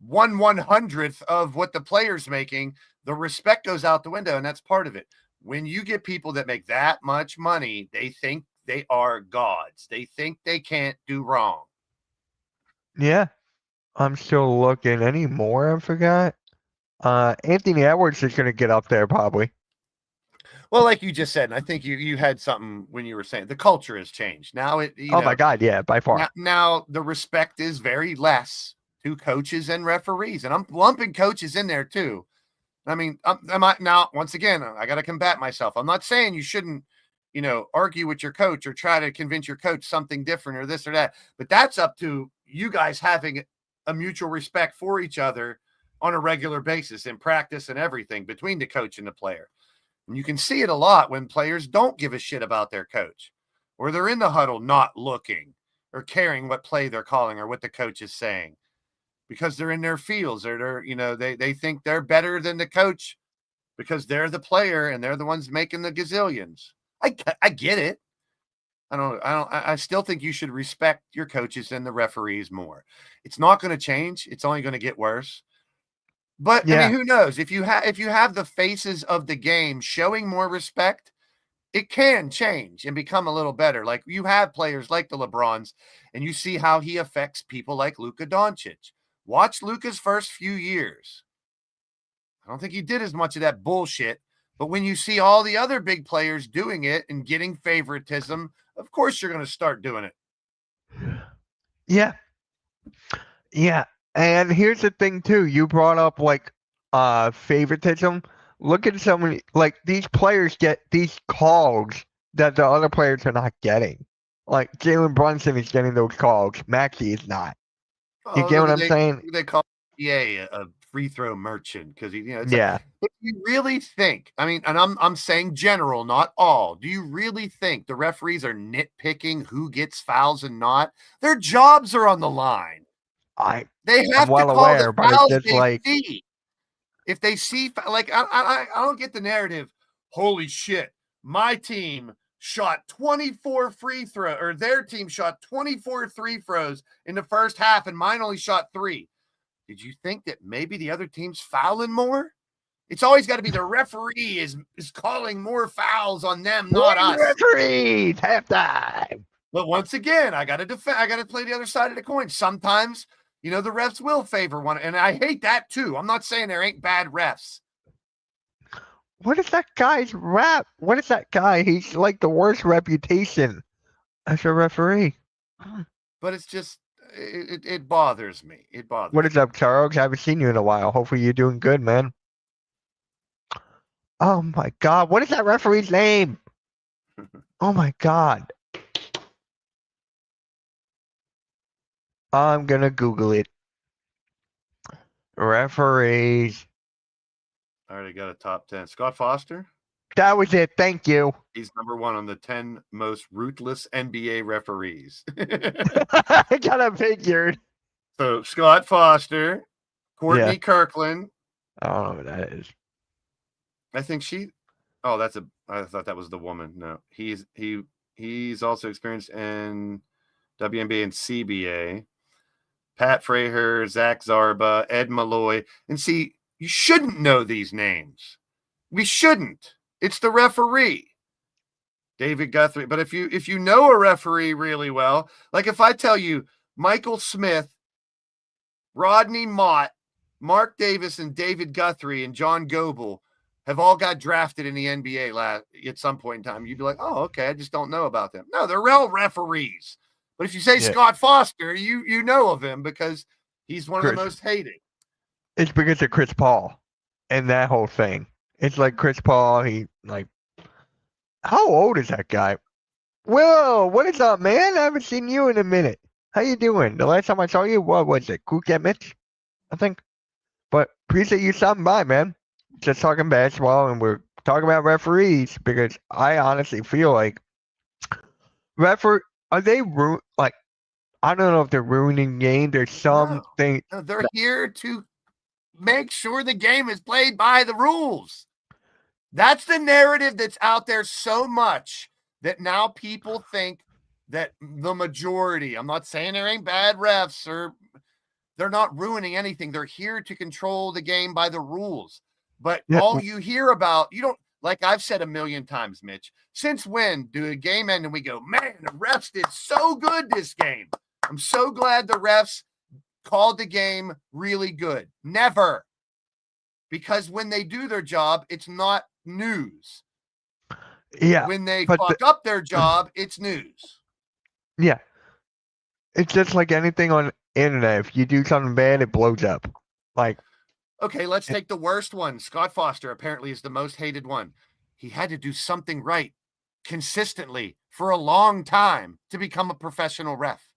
1/100th of what the player's making, the respect goes out the window, and that's part of it. When you get people that make that much money, they think they are gods. They think they can't do wrong. Yeah. I'm still looking. Any more I forgot? Anthony Edwards is going to get up there probably. Well, like you just said, and I think you had something when you were saying the culture has changed. Now my God, yeah, by far. Now the respect is very less to coaches and referees, and I'm lumping coaches in there too. I mean, now once again, I got to combat myself. I'm not saying you shouldn't, argue with your coach or try to convince your coach something different or this or that, but that's up to you guys having a mutual respect for each other on a regular basis in practice and everything between the coach and the player. And you can see it a lot when players don't give a shit about their coach, or they're in the huddle not looking or caring what play they're calling or what the coach is saying because they're in their fields, or they think they're better than the coach because they're the player and they're the ones making the gazillions. I get it. I still think you should respect your coaches and the referees more. It's not going to change. It's only going to get worse. But I mean, who knows? If you have the faces of the game showing more respect, it can change and become a little better. Like, you have players like the LeBrons, and you see how he affects people like Luka Doncic. Watch Luka's first few years. I don't think he did as much of that bullshit. But when you see all the other big players doing it and getting favoritism, of course you're going to start doing it. Yeah. Yeah. And here's the thing too. You brought up favoritism. Look at someone like these players get these calls that the other players are not getting. Like Jalen Brunson is getting those calls. Maxey is not. You get what I'm saying? They call a free throw merchant because But you really think? I mean, and I'm saying general, not all. Do you really think the referees are nitpicking who gets fouls and not? Their jobs are on the line. They have to call the fouls they see. If they see, I don't get the narrative. Holy shit, my team shot 24 free throws, or their team shot 24 free throws in the first half, and mine only shot 3. Did you think that maybe the other team's fouling more? It's always got to be the referee is calling more fouls on them, not us. Referees, halftime. But once again, I got to defend. I got to play the other side of the coin. Sometimes, the refs will favor one, and I hate that too. I'm not saying there ain't bad refs. What is that guy's rap? What is that guy? He's like the worst reputation as a referee. But it's just, it bothers me. It bothers What is up, Charles? I haven't seen you in a while. Hopefully you're doing good, man. Oh my God. What is that referee's name? Oh my God. I'm gonna Google it. Referees. I already got a top 10. Scott Foster. That was it. Thank you. He's number 1 on the 10 most ruthless NBA referees. I got it figured. So Scott Foster, Courtney Kirkland. I don't know what that is. I think I thought that was the woman. No, he's also experienced in WNBA and CBA. Pat Fraher, Zach Zarba, Ed Malloy. And see, you shouldn't know these names. We shouldn't. It's the referee, David Guthrie. But if you know a referee really well, like if I tell you Michael Smith, Rodney Mott, Mark Davis, and David Guthrie and John Goebel have all got drafted in the NBA at some point in time, you'd be like, oh, okay, I just don't know about them. No, they're real referees. But if you say Scott Foster, you know of him because he's one of the most hated. It's because of Chris Paul and that whole thing. It's like Chris Paul, how old is that guy? Will, what is up, man? I haven't seen you in a minute. How you doing? The last time I saw you, what was it? Kuket Mitch, I think. But appreciate you stopping by, man. Just talking basketball, and we're talking about referees because I honestly feel like are they like, I don't know if they're ruining the game. There's something. No, they're here to make sure the game is played by the rules. That's the narrative that's out there so much that now people think that the majority, I'm not saying there ain't bad refs or they're not ruining anything. They're here to control the game by the rules. But all you hear about, you don't, like I've said a million times, Mitch, since when do a game end and we go, man, the refs did so good this game. I'm so glad the refs called the game really good. Never. Because when they do their job, it's not news. Yeah. When they fuck up their job, it's news. Yeah. It's just like anything on the internet. If you do something bad, it blows up. Like, okay, let's take the worst one. Scott Foster apparently is the most hated one. He had to do something right consistently for a long time to become a professional ref.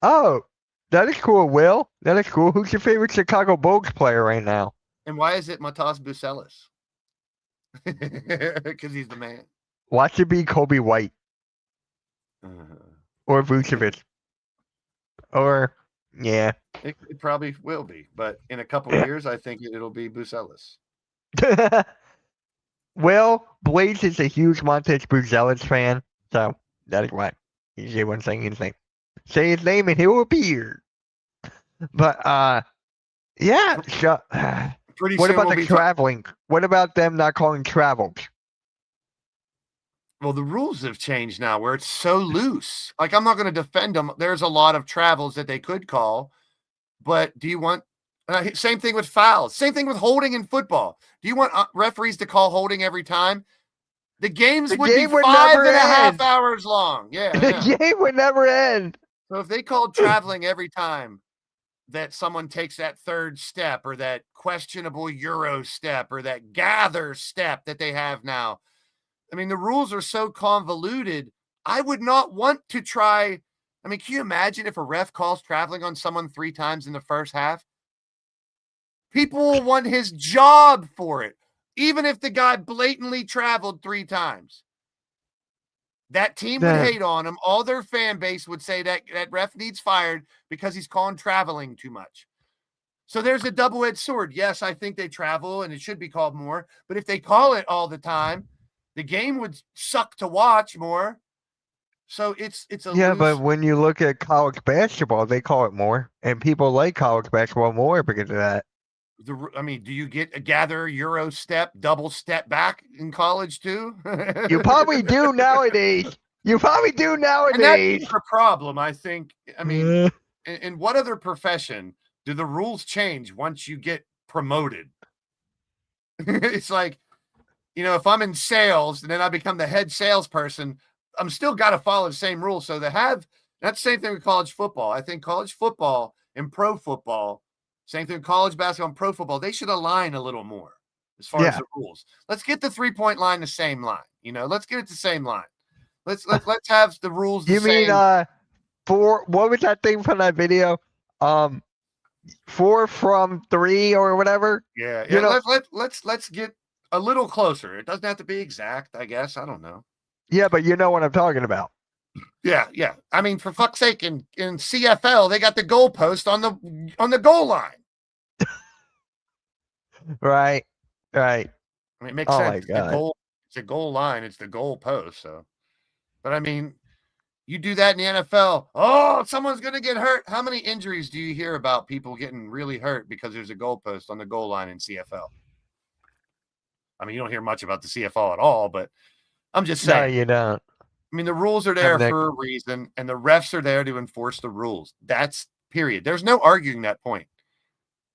Oh, that is cool, Will. That is cool. Who's your favorite Chicago Bulls player right now? And why is it Matas Bucelis? Because he's the man. Watch it be Kobe White. Or Vucevic. Or, yeah. It probably will be. But in a couple of years, I think it'll be Bucelis. Well, Blaze is a huge Montez Bucelis fan. So, that is why. He's the one saying his name. Say his name and he will appear. But, yeah. Pretty what soon about we'll the traveling? What about them not calling travels? Well, the rules have changed now where it's so loose. Like, I'm not going to defend them. There's a lot of travels that they could call. But do you want same thing with fouls? Same thing with holding in football. Do you want referees to call holding every time? The games would be 5.5 hours long. Yeah. The game would never end. So if they called traveling every time that someone takes that third step or that questionable Euro step or that gather step that they have now, I mean, the rules are so convoluted. I would not want to try. I mean, can you imagine if a ref calls traveling on someone 3 times in the first half? People will want his job for it, even if the guy blatantly traveled 3 times. That team would hate on him. All their fan base would say that ref needs fired because he's calling traveling too much. So there's a double-edged sword. Yes, I think they travel and it should be called more. But if they call it all the time, the game would suck to watch more. So it's a but when you look at college basketball, they call it more, and people like college basketball more because of that. I mean, do you get a gather, Euro step, double step back in college too? You probably do nowadays. You probably do And nowadays. that's the problem, I think. I mean, Uh, in what other profession do the rules change once you get promoted? It's like, if I'm in sales and then I become the head salesperson, I'm still got to follow the same rules. So that's the same thing with college football. I think college football and pro football, same thing with college basketball and pro football, they should align a little more as far as Yeah. the rules. Let's get the 3-point line the same line. Let's get it the same line. Let's have the rules the you mean same. what was that thing from that video? 4 from 3 or whatever. Yeah. You know, Let's get a little closer. It doesn't have to be exact, I guess. I don't know. yeah, but you know what I'm talking about. Yeah. I mean, for fuck's sake, in CFL, they got the goalpost on the goal line. Right. I mean, it makes Oh sense. my It's God. a goal line. It's the goal post. So, but I mean, you do that in the NFL. Oh, someone's going to get hurt. How many injuries do you hear about people getting really hurt because there's a goalpost on the goal line in CFL? I mean, you don't hear much about the CFL at all, but I'm just saying. No, you don't. I mean, the rules are there Nick. for a reason, and the refs are there to enforce the rules. That's period. There's no arguing that point.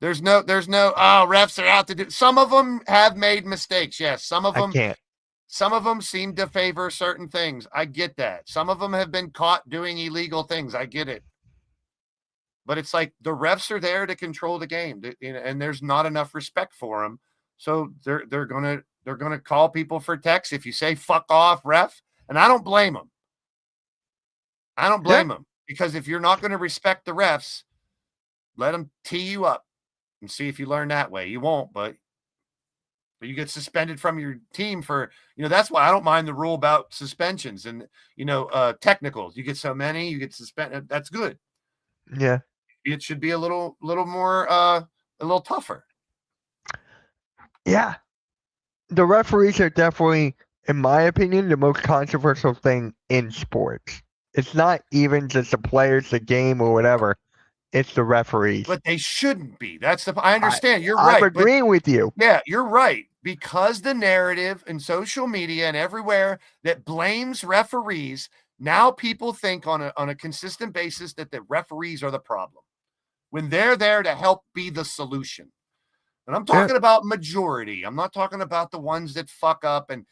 There's no, refs are out to do. Some of them have made mistakes. Yes. Some of them seem to favor certain things. I get that. Some of them have been caught doing illegal things. I get it. But it's like the refs are there to control the game, and there's not enough respect for them. So they're gonna call people for text if you say "fuck off, ref," and I don't blame them. Because if you're not going to respect the refs, let them tee you up and see if you learn that way. You won't, but you get suspended from your team for, that's why I don't mind the rule about suspensions and, technicals. You get so many, you get suspended. That's good. Yeah. It should be a little more, a little tougher. Yeah. The referees are definitely, in my opinion, the most controversial thing in sports. It's not even just the players, the game, or whatever. It's the referees. But they shouldn't be. I understand. You're right. I'm agreeing with you. Yeah, you're right. Because the narrative in social media and everywhere that blames referees, now people think on a consistent basis that the referees are the problem when they're there to help be the solution. And I'm talking about majority. I'm not talking about the ones that fuck up and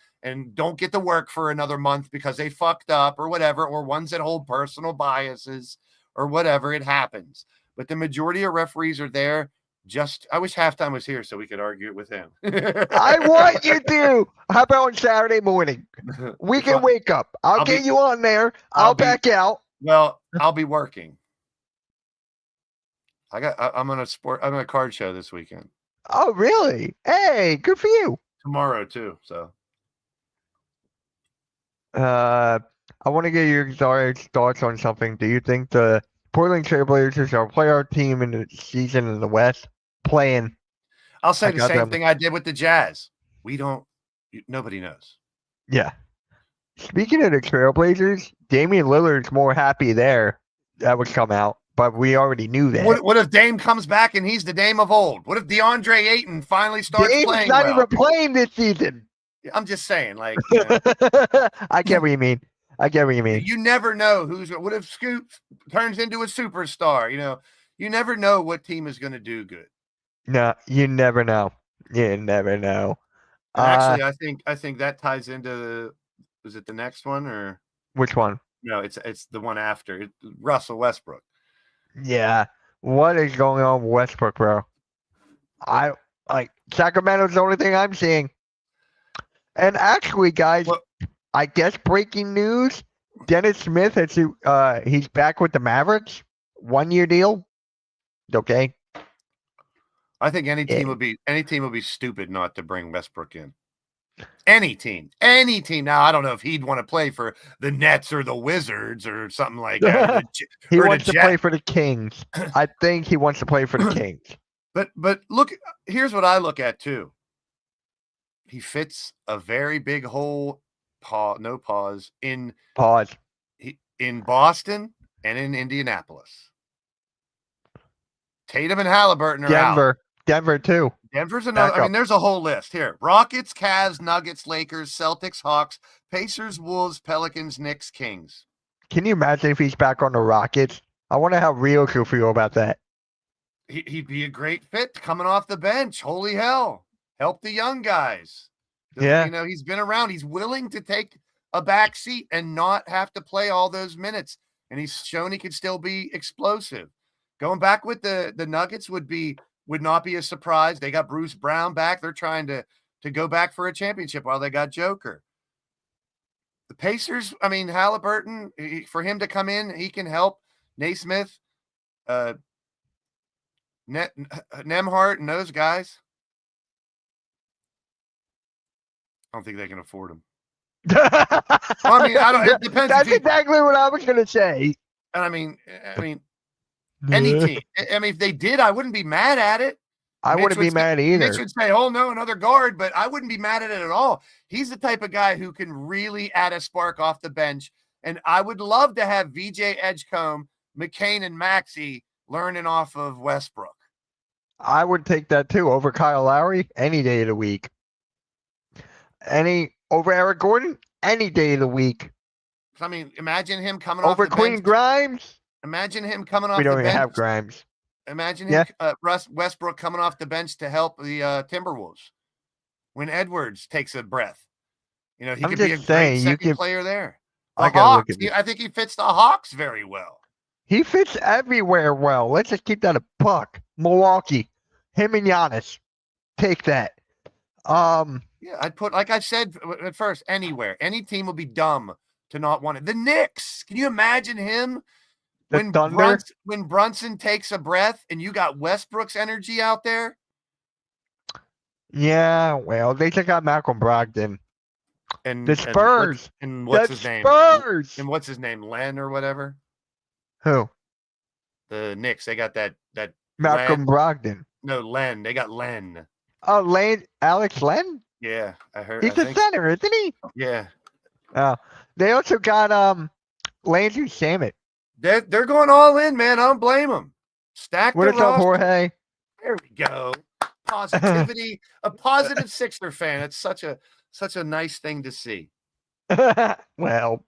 don't get to work for another month because they fucked up or whatever, or ones that hold personal biases or whatever. It happens. But the majority of referees are there. I wish Halftime was here so we could argue it with him. I want you to. How about on Saturday morning? We can wake up. I'll get you on there. I'll back out. Well, I'll be working. I'm on a card show this weekend. Oh, really? Hey, good for you. Tomorrow too. So. I want to get your thoughts on something. Do you think the Portland Trailblazers are a playoff team in the season in the West? Playing. I'll say the same thing I did with the Jazz. Nobody knows. Yeah. Speaking of the Trailblazers, Damian Lillard's more happy there. That would come out, but we already knew that. What if Dame comes back and he's the Dame of old? What if DeAndre Ayton finally starts playing well? Dame's not even playing this season. I'm just saying, like. I get what you mean. You never know what if Scoot turns into a superstar? You never know what team is going to do good. No, you never know. Actually, I think that ties into is it the next one or which one? No, it's the one after. Russell Westbrook. Yeah. What is going on with Westbrook, bro? Sacramento's the only thing I'm seeing. And actually, guys, I guess breaking news: Dennis Smith he's back with the Mavericks. 1-year deal. Okay. I think any team would be stupid not to bring Westbrook in. Any team. Now, I don't know if he'd want to play for the Nets or the Wizards or something like that. He wants to play for the Kings. I think he wants to play for the Kings. But look, here's what I look at too. He fits a very big hole. In Boston and in Indianapolis. Tatum and Halliburton are Denver. out. Denver too. Denver's another. I Backup. mean, there's a whole list here: Rockets, Cavs, Nuggets, Lakers, Celtics, Hawks, Pacers, Wolves, Pelicans, Knicks, Kings. Can you imagine if he's back on the Rockets? I wonder how Rios will feel about that. He'd be a great fit coming off the bench. Holy hell. Help the young guys. Yeah. You know, he's been around. He's willing to take a back seat and not have to play all those minutes. And he's shown he could still be explosive. Going back with the Nuggets would not be a surprise. They got Bruce Brown back. They're trying to go back for a championship while they got Joker. The Pacers, I mean, Halliburton, for him to come in, he can help Naismith, Nemhart, and those guys. I don't think they can afford him. I mean, it depends. That's exactly what I was going to say. And I mean, any team. I mean, if they did, I wouldn't be mad at it. I wouldn't be mad either. Mitch would say, "Oh no, another guard," but I wouldn't be mad at it at all. He's the type of guy who can really add a spark off the bench, and I would love to have VJ Edgecombe, McCain, and Maxey learning off of Westbrook. I would take that too over Kyle Lowry any day of the week. Over Eric Gordon any day of the week. I mean, imagine him coming over off the Queen bench. Grimes. Imagine him coming off We the don't bench. even have Grimes. Imagine him, Westbrook coming off the bench to help the Timberwolves when Edwards takes a breath. You know, he could be a great second player there. The Hawks, I think he fits the Hawks very well. He fits everywhere well. Let's just keep that a buck. Milwaukee, him and Giannis. Take that. Yeah, I'd put, like I said at first, anywhere. Any team would be dumb to not want it. The Knicks, can you imagine him? When Brunson takes a breath and you got Westbrook's energy out there. Yeah, well, they just got Malcolm Brogdon. And the Spurs. And what's his name? Spurs. And what's his name? Len or whatever? Who? The Knicks. They got that Malcolm Brogdon. No, Len. They got Len. Oh, Alex Len? Yeah, I heard. He's a center, isn't he? Yeah. They also got Landry Shamet. They're going all in, man. I don't blame them. Stack the roster. What is up, Jorge? There we go. Positivity. A positive Sixer fan. It's such a nice thing to see. Well,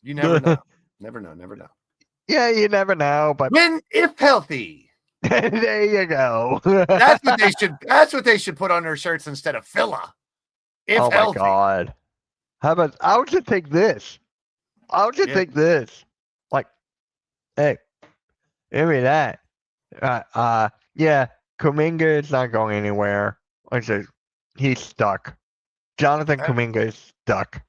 you never know. Never know. Yeah, you never know. But when, if healthy. There you go. That's what they should put on their shirts instead of filler. If healthy. My God. How about I would just take this. Take this. Like, hey, give me that. Yeah, Kuminga is not going anywhere. He's stuck. Jonathan Kuminga is stuck.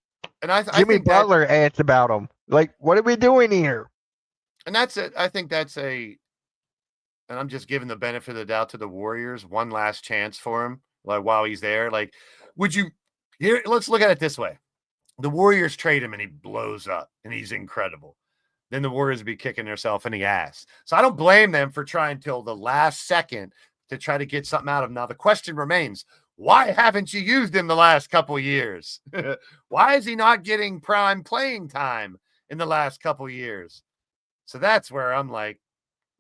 And Jimmy Butler asked about him. Like, what are we doing here? And that's it. I think and I'm just giving the benefit of the doubt to the Warriors. One last chance for him, like while he's there. Like, let's look at it this way. The Warriors trade him and he blows up and he's incredible. Then the Warriors be kicking themselves in the ass. So I don't blame them for trying till the last second to try to get something out of him. Now the question remains, why haven't you used him the last couple years? Why is he not getting prime playing time in the last couple years? So that's where I'm like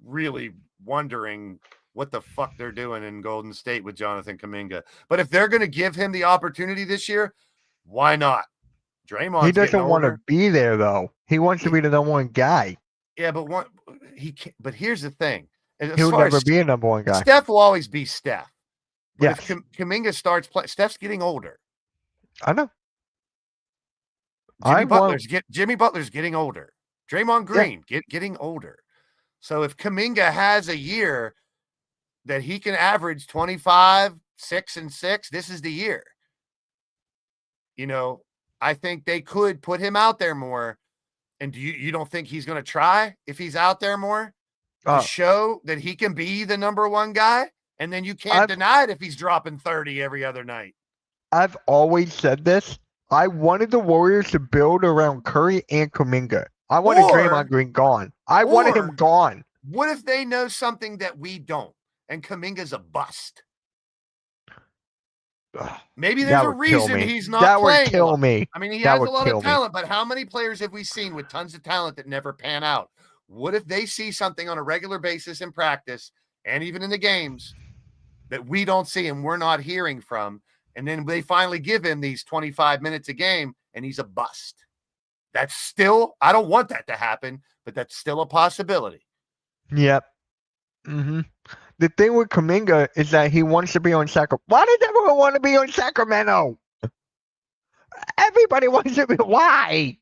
really wondering what the fuck they're doing in Golden State with Jonathan Kuminga. But if they're going to give him the opportunity this year, why not? Draymond. He doesn't want to be there though. He wants to be the number one guy. Yeah, but here's the thing. He'll never be a number one guy. Steph will always be Steph. But yes. If Kuminga starts playing, Steph's getting older. I know. Jimmy Butler's getting older. Draymond Green getting older. So if Kuminga has a year that he can average 25, 6 and 6, this is the year. You know, I think they could put him out there more. And you don't think he's going to try if he's out there more to show that he can be the number one guy? And then you can't deny it if he's dropping 30 every other night. I've always said this. I wanted the Warriors to build around Curry and Kuminga. I wanted Draymond Green gone. I wanted him gone. What if they know something that we don't and Kuminga's a bust? Maybe there's a reason he's not playing. That would kill me. I mean, he has a lot of talent, but how many players have we seen with tons of talent that never pan out? What if they see something on a regular basis in practice and even in the games that we don't see and we're not hearing from. And then they finally give him these 25 minutes a game and he's a bust. That's still, I don't want that to happen, but that's still a possibility. Yep. Mm-hmm. The thing with Kuminga is that he wants to be on Sacramento. Why does everyone want to be on Sacramento? Everybody wants to be. Why?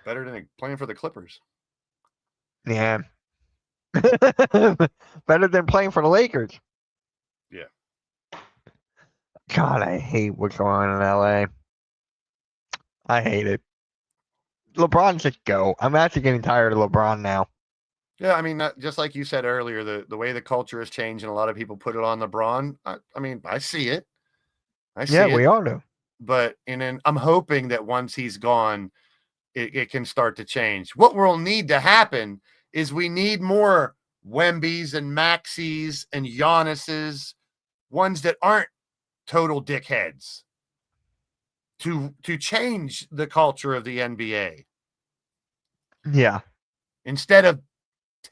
Better than playing for the Clippers. Yeah. Better than playing for the Lakers. Yeah. God, I hate what's going on in LA. I hate it. LeBron just go. I'm actually getting tired of LeBron now. Yeah, I mean, just like you said earlier, the way the culture has changed and a lot of people put it on LeBron. I mean, I see it. Yeah, we all do. But and then I'm hoping that once he's gone, it can start to change. What will need to happen is we need more Wembys and Maxis and Giannis's, ones that aren't total dickheads, to change the culture of the NBA. Yeah. Instead of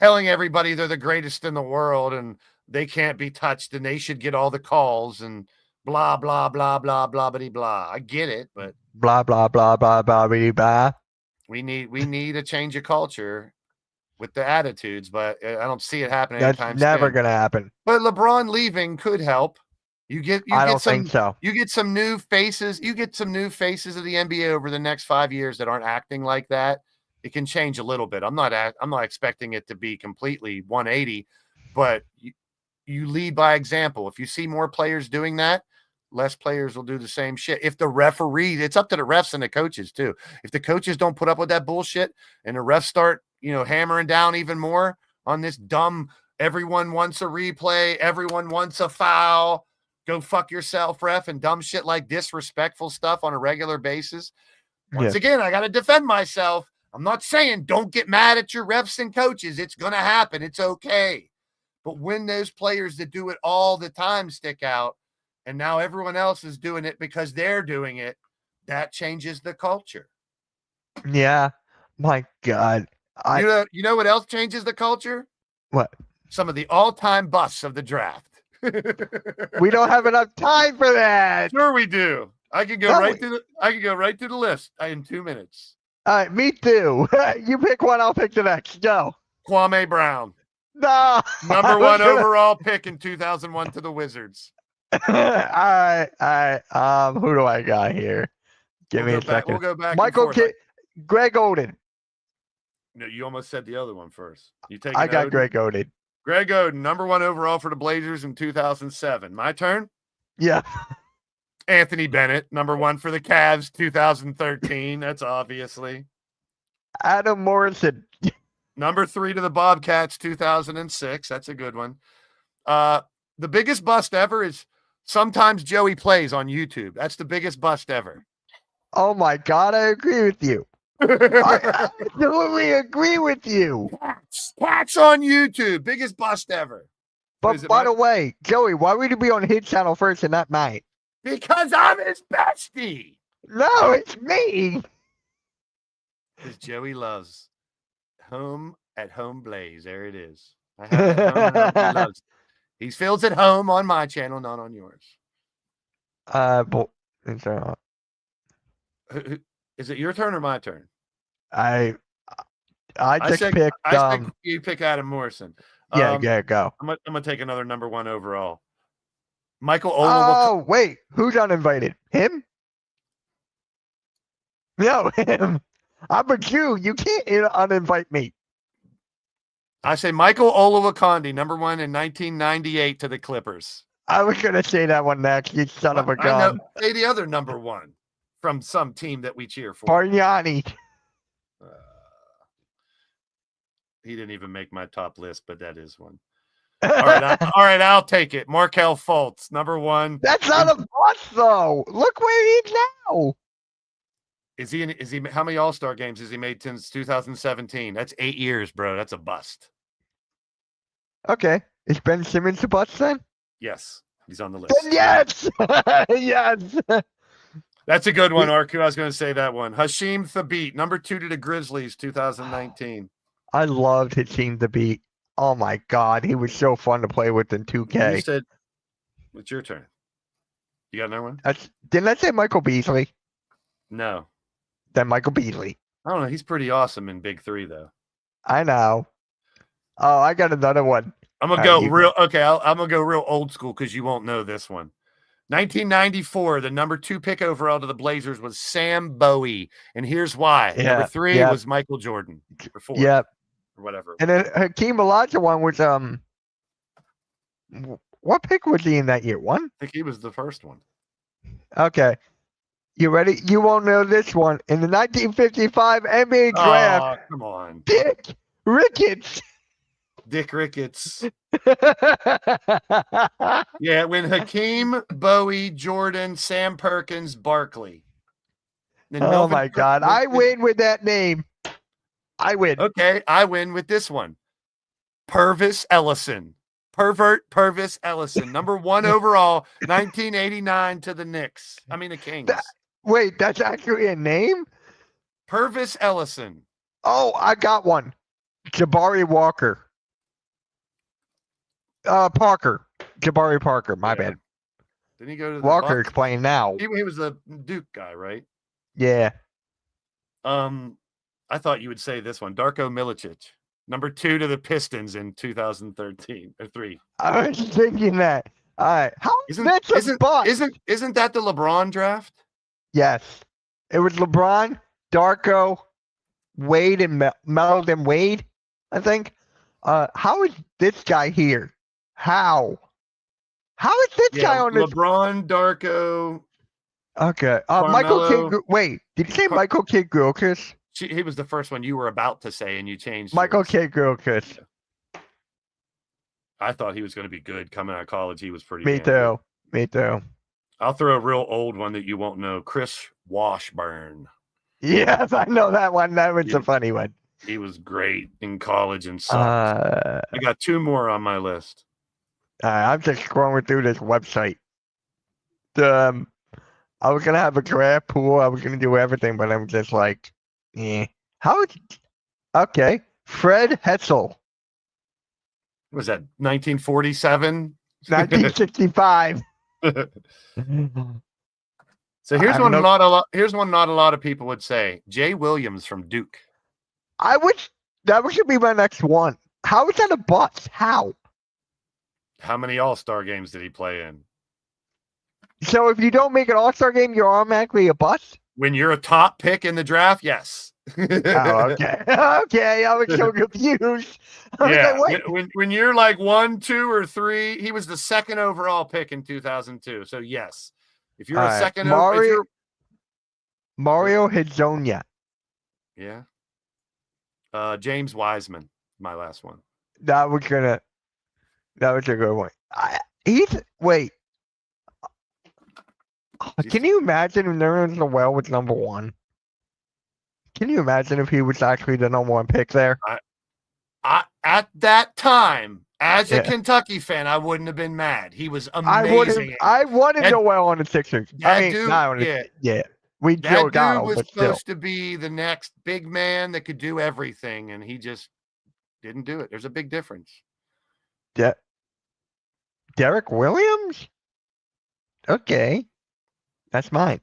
telling everybody they're the greatest in the world and they can't be touched and they should get all the calls and blah, blah, blah, blah, blah, blah, blah. I get it, but blah, blah, blah, blah, blah, blah, blah. We need a change of culture with the attitudes, but I don't see it happening. That's never going to happen. But LeBron leaving could help. I don't think so. You get some new faces. You get some new faces of the NBA over the next 5 years that aren't acting like that. It can change a little bit. I'm not expecting it to be completely 180, but you lead by example. If you see more players doing that, less players will do the same shit. If the referee, it's up to the refs and the coaches too. If the coaches don't put up with that bullshit and the refs start, hammering down even more on this dumb, everyone wants a replay, everyone wants a foul, go fuck yourself, ref, and dumb shit like disrespectful stuff on a regular basis. Once again, I got to defend myself. I'm not saying don't get mad at your refs and coaches. It's going to happen. It's okay. But when those players that do it all the time stick out, and now everyone else is doing it because they're doing it, that changes the culture. Yeah. My God. You know what else changes the culture? What? Some of the all-time busts of the draft. We don't have enough time for that. Sure we do. I can go right to the list in 2 minutes. All right, me too. You pick one, I'll pick the next. Go. Kwame Brown. No. Number one overall pick in 2001 to the Wizards. All right. Who do I got here? Give me a second. We'll go back. Michael Greg Oden. No, you almost said the other one first. I got Oden? Greg Oden. Greg Oden, number one overall for the Blazers in 2007. My turn? Yeah. Anthony Bennett, number one for the Cavs, 2013. That's obviously. Adam Morrison. Number 3 to the Bobcats, 2006. That's a good one. The biggest bust ever is sometimes Joey plays on YouTube. That's the biggest bust ever. Oh my God, I agree with you. I absolutely agree with you. Cats on YouTube, biggest bust ever. But by the way, Joey, why would you be on his channel first and not mine? Because I'm his bestie. No, it's me. Because Joey loves home at home Blaze. There it is. I have it at home. He loves it. He feels at home on my channel, not on yours. Is it your turn or my turn? I picked. You pick Adam Morrison. Yeah, go. I'm gonna take another number one overall. Michael Olowokandi. Oh wait, who's uninvited? Him? No, him. I'm a Jew. You can't uninvite me. I say Michael Olowokandi, number one in 1998 to the Clippers. I was gonna say that one next. You son of a gun. Say the other number one from some team that we cheer for. Bargnani. He didn't even make my top list, but that is one. All right, I'll take it. Markelle Fultz, number one. That's not a bust, though. Look where he is now. Is he? How many All-Star games has he made since 2017? That's 8 years, bro. That's a bust. Okay, is Ben Simmons a bust then? Yes, he's on the list. Then yes, yes. That's a good one, Arku. I was going to say that one. Hasheem Thabeet, number 2 to the Grizzlies, 2019. I loved Hasheem Thabeet. Oh my God, he was so fun to play with in 2K. It's your turn. You got another one? Didn't I say Michael Beasley? No. Then Michael Beasley. I don't know. He's pretty awesome in Big Three, though. I know. Oh, I got another one. I'm gonna go real. Okay, I'm gonna go real old school because you won't know this one. 1994, the number 2 pick overall to the Blazers was Sam Bowie, and here's why. Number 3 was Michael Jordan. Or 4. Yep. Or whatever. And then Hakeem Olajuwon was what pick was he in that year? 1? I think he was the first one. Okay. You ready? You won't know this one. In the 1955 NBA draft. Oh, come on. Dick Ricketts. Dick Ricketts. Yeah, when Hakeem, Bowie, Jordan, Sam Perkins, Barkley. Oh my God. I win with that name. I win. Okay, I win with this one. Purvis Ellison. Purvis Ellison. Number 1 overall, 1989 to the Knicks. I mean the Kings. Wait, that's actually a name? Purvis Ellison. Oh, I got one. Jabari Walker. Parker. Jabari Parker. My bad. Didn't he go to the Walker's Bucks? playing now. He was the Duke guy, right? Yeah. I thought you would say this one. Darko Milicic. Number 2 to the Pistons in 2013 or 3. I was thinking that. All right. How Isn't that the LeBron draft? Yes. It was LeBron, Darko, Wade, and Melvin Wade, I think. How is this guy here? How is this guy on this? LeBron, Darko. Okay. Michael Kidd. Wait, did you say Michael Kidd Gilchrist? He was the first one you were about to say, and you changed. Michael Kidd Gilchrist. I thought he was going to be good coming out of college. He was pretty. Me too. Me too. I'll throw a real old one that you won't know. Chris Washburn. Yes, I know that one. That was a funny one. He was great in college and sucked. I got 2 more on my list. I'm just scrolling through this website. I was gonna have a draft pool. I was gonna do everything, but I'm just like, yeah. Okay. Fred Hetzel. Was that 1947? 1965. So here's one not a lot of people would say. Jay Williams from Duke. That should be my next one. How is that a bust? How many All-Star games did he play in? So if you don't make an All-Star game, you're automatically a bust? When you're a top pick in the draft, yes. Oh, okay. Okay, I was so confused. When you're like 1, 2, or 3, he was the 2nd overall pick in 2002. So yes, if you're a second, Mario Hezonja. Yeah. James Wiseman, my last one. That was a good one. Can you imagine if Nerlens Noel was number 1? Can you imagine if he was actually the number 1 pick there? At that time, as a Kentucky fan, I wouldn't have been mad. He was amazing. I wanted Noel on the Sixers. We That dude was supposed to be the next big man that could do everything, and he just didn't do it. There's a big difference. Derek Williams? Okay. That's mine.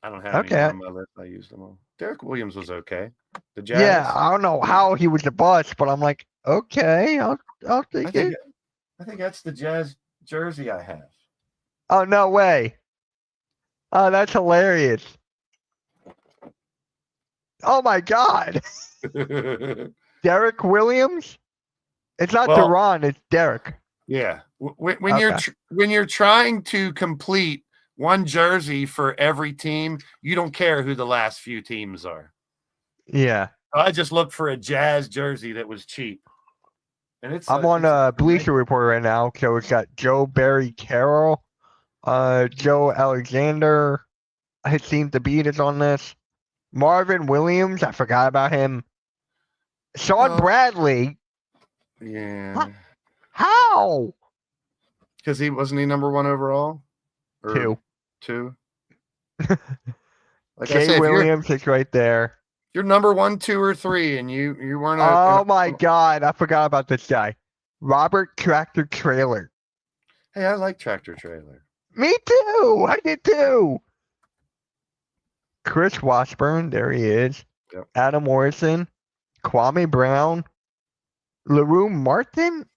I don't have any on my list. I used them all. Derek Williams was okay. The Jazz. Yeah, I don't know how he was a bust, but I'm like, okay, I'll take it. I think that's the Jazz jersey I have. Oh, no way. Oh, that's hilarious. Oh my God. Derek Williams? It's not Deron, it's Derek. Yeah. When you're trying to complete one jersey for every team, you don't care who the last few teams are. Yeah. I just looked for a Jazz jersey that was cheap. And I'm on Bleacher Report right now, so it's got Joe Barry Carroll, Joe Alexander, Hakeem Thabit is on this. Marvin Williams, I forgot about him. Sean Bradley. Yeah. How? Because wasn't he number 1 overall? Or 2. Like Jay Williams is right there. You're number 1, 2, or 3, and you weren't. Oh my God, I forgot about this guy. Robert Tractor Trailer. Hey, I like Tractor Trailer. Me too. I did too. Chris Washburn, there he is. Yep. Adam Morrison, Kwame Brown, LaRue Martin,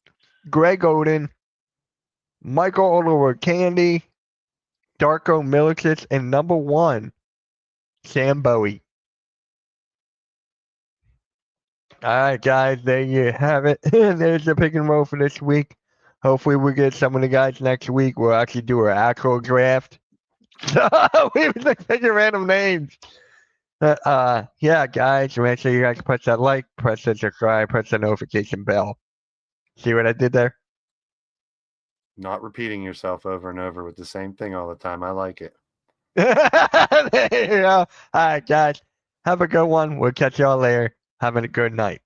Greg Oden, Michael Oliver Candy, Darko Milicic, and number 1, Sam Bowie. All right, guys, there you have it. There's the pick and roll for this week. Hopefully, we get some of the guys next week. We'll actually do our actual draft. We were just picking random names. Yeah, guys, make sure you guys press that like, press that subscribe, press the notification bell. See what I did there? Not repeating yourself over and over with the same thing all the time. I like it. There you go. All right, guys, have a good one. We'll catch y'all later. Have a good night.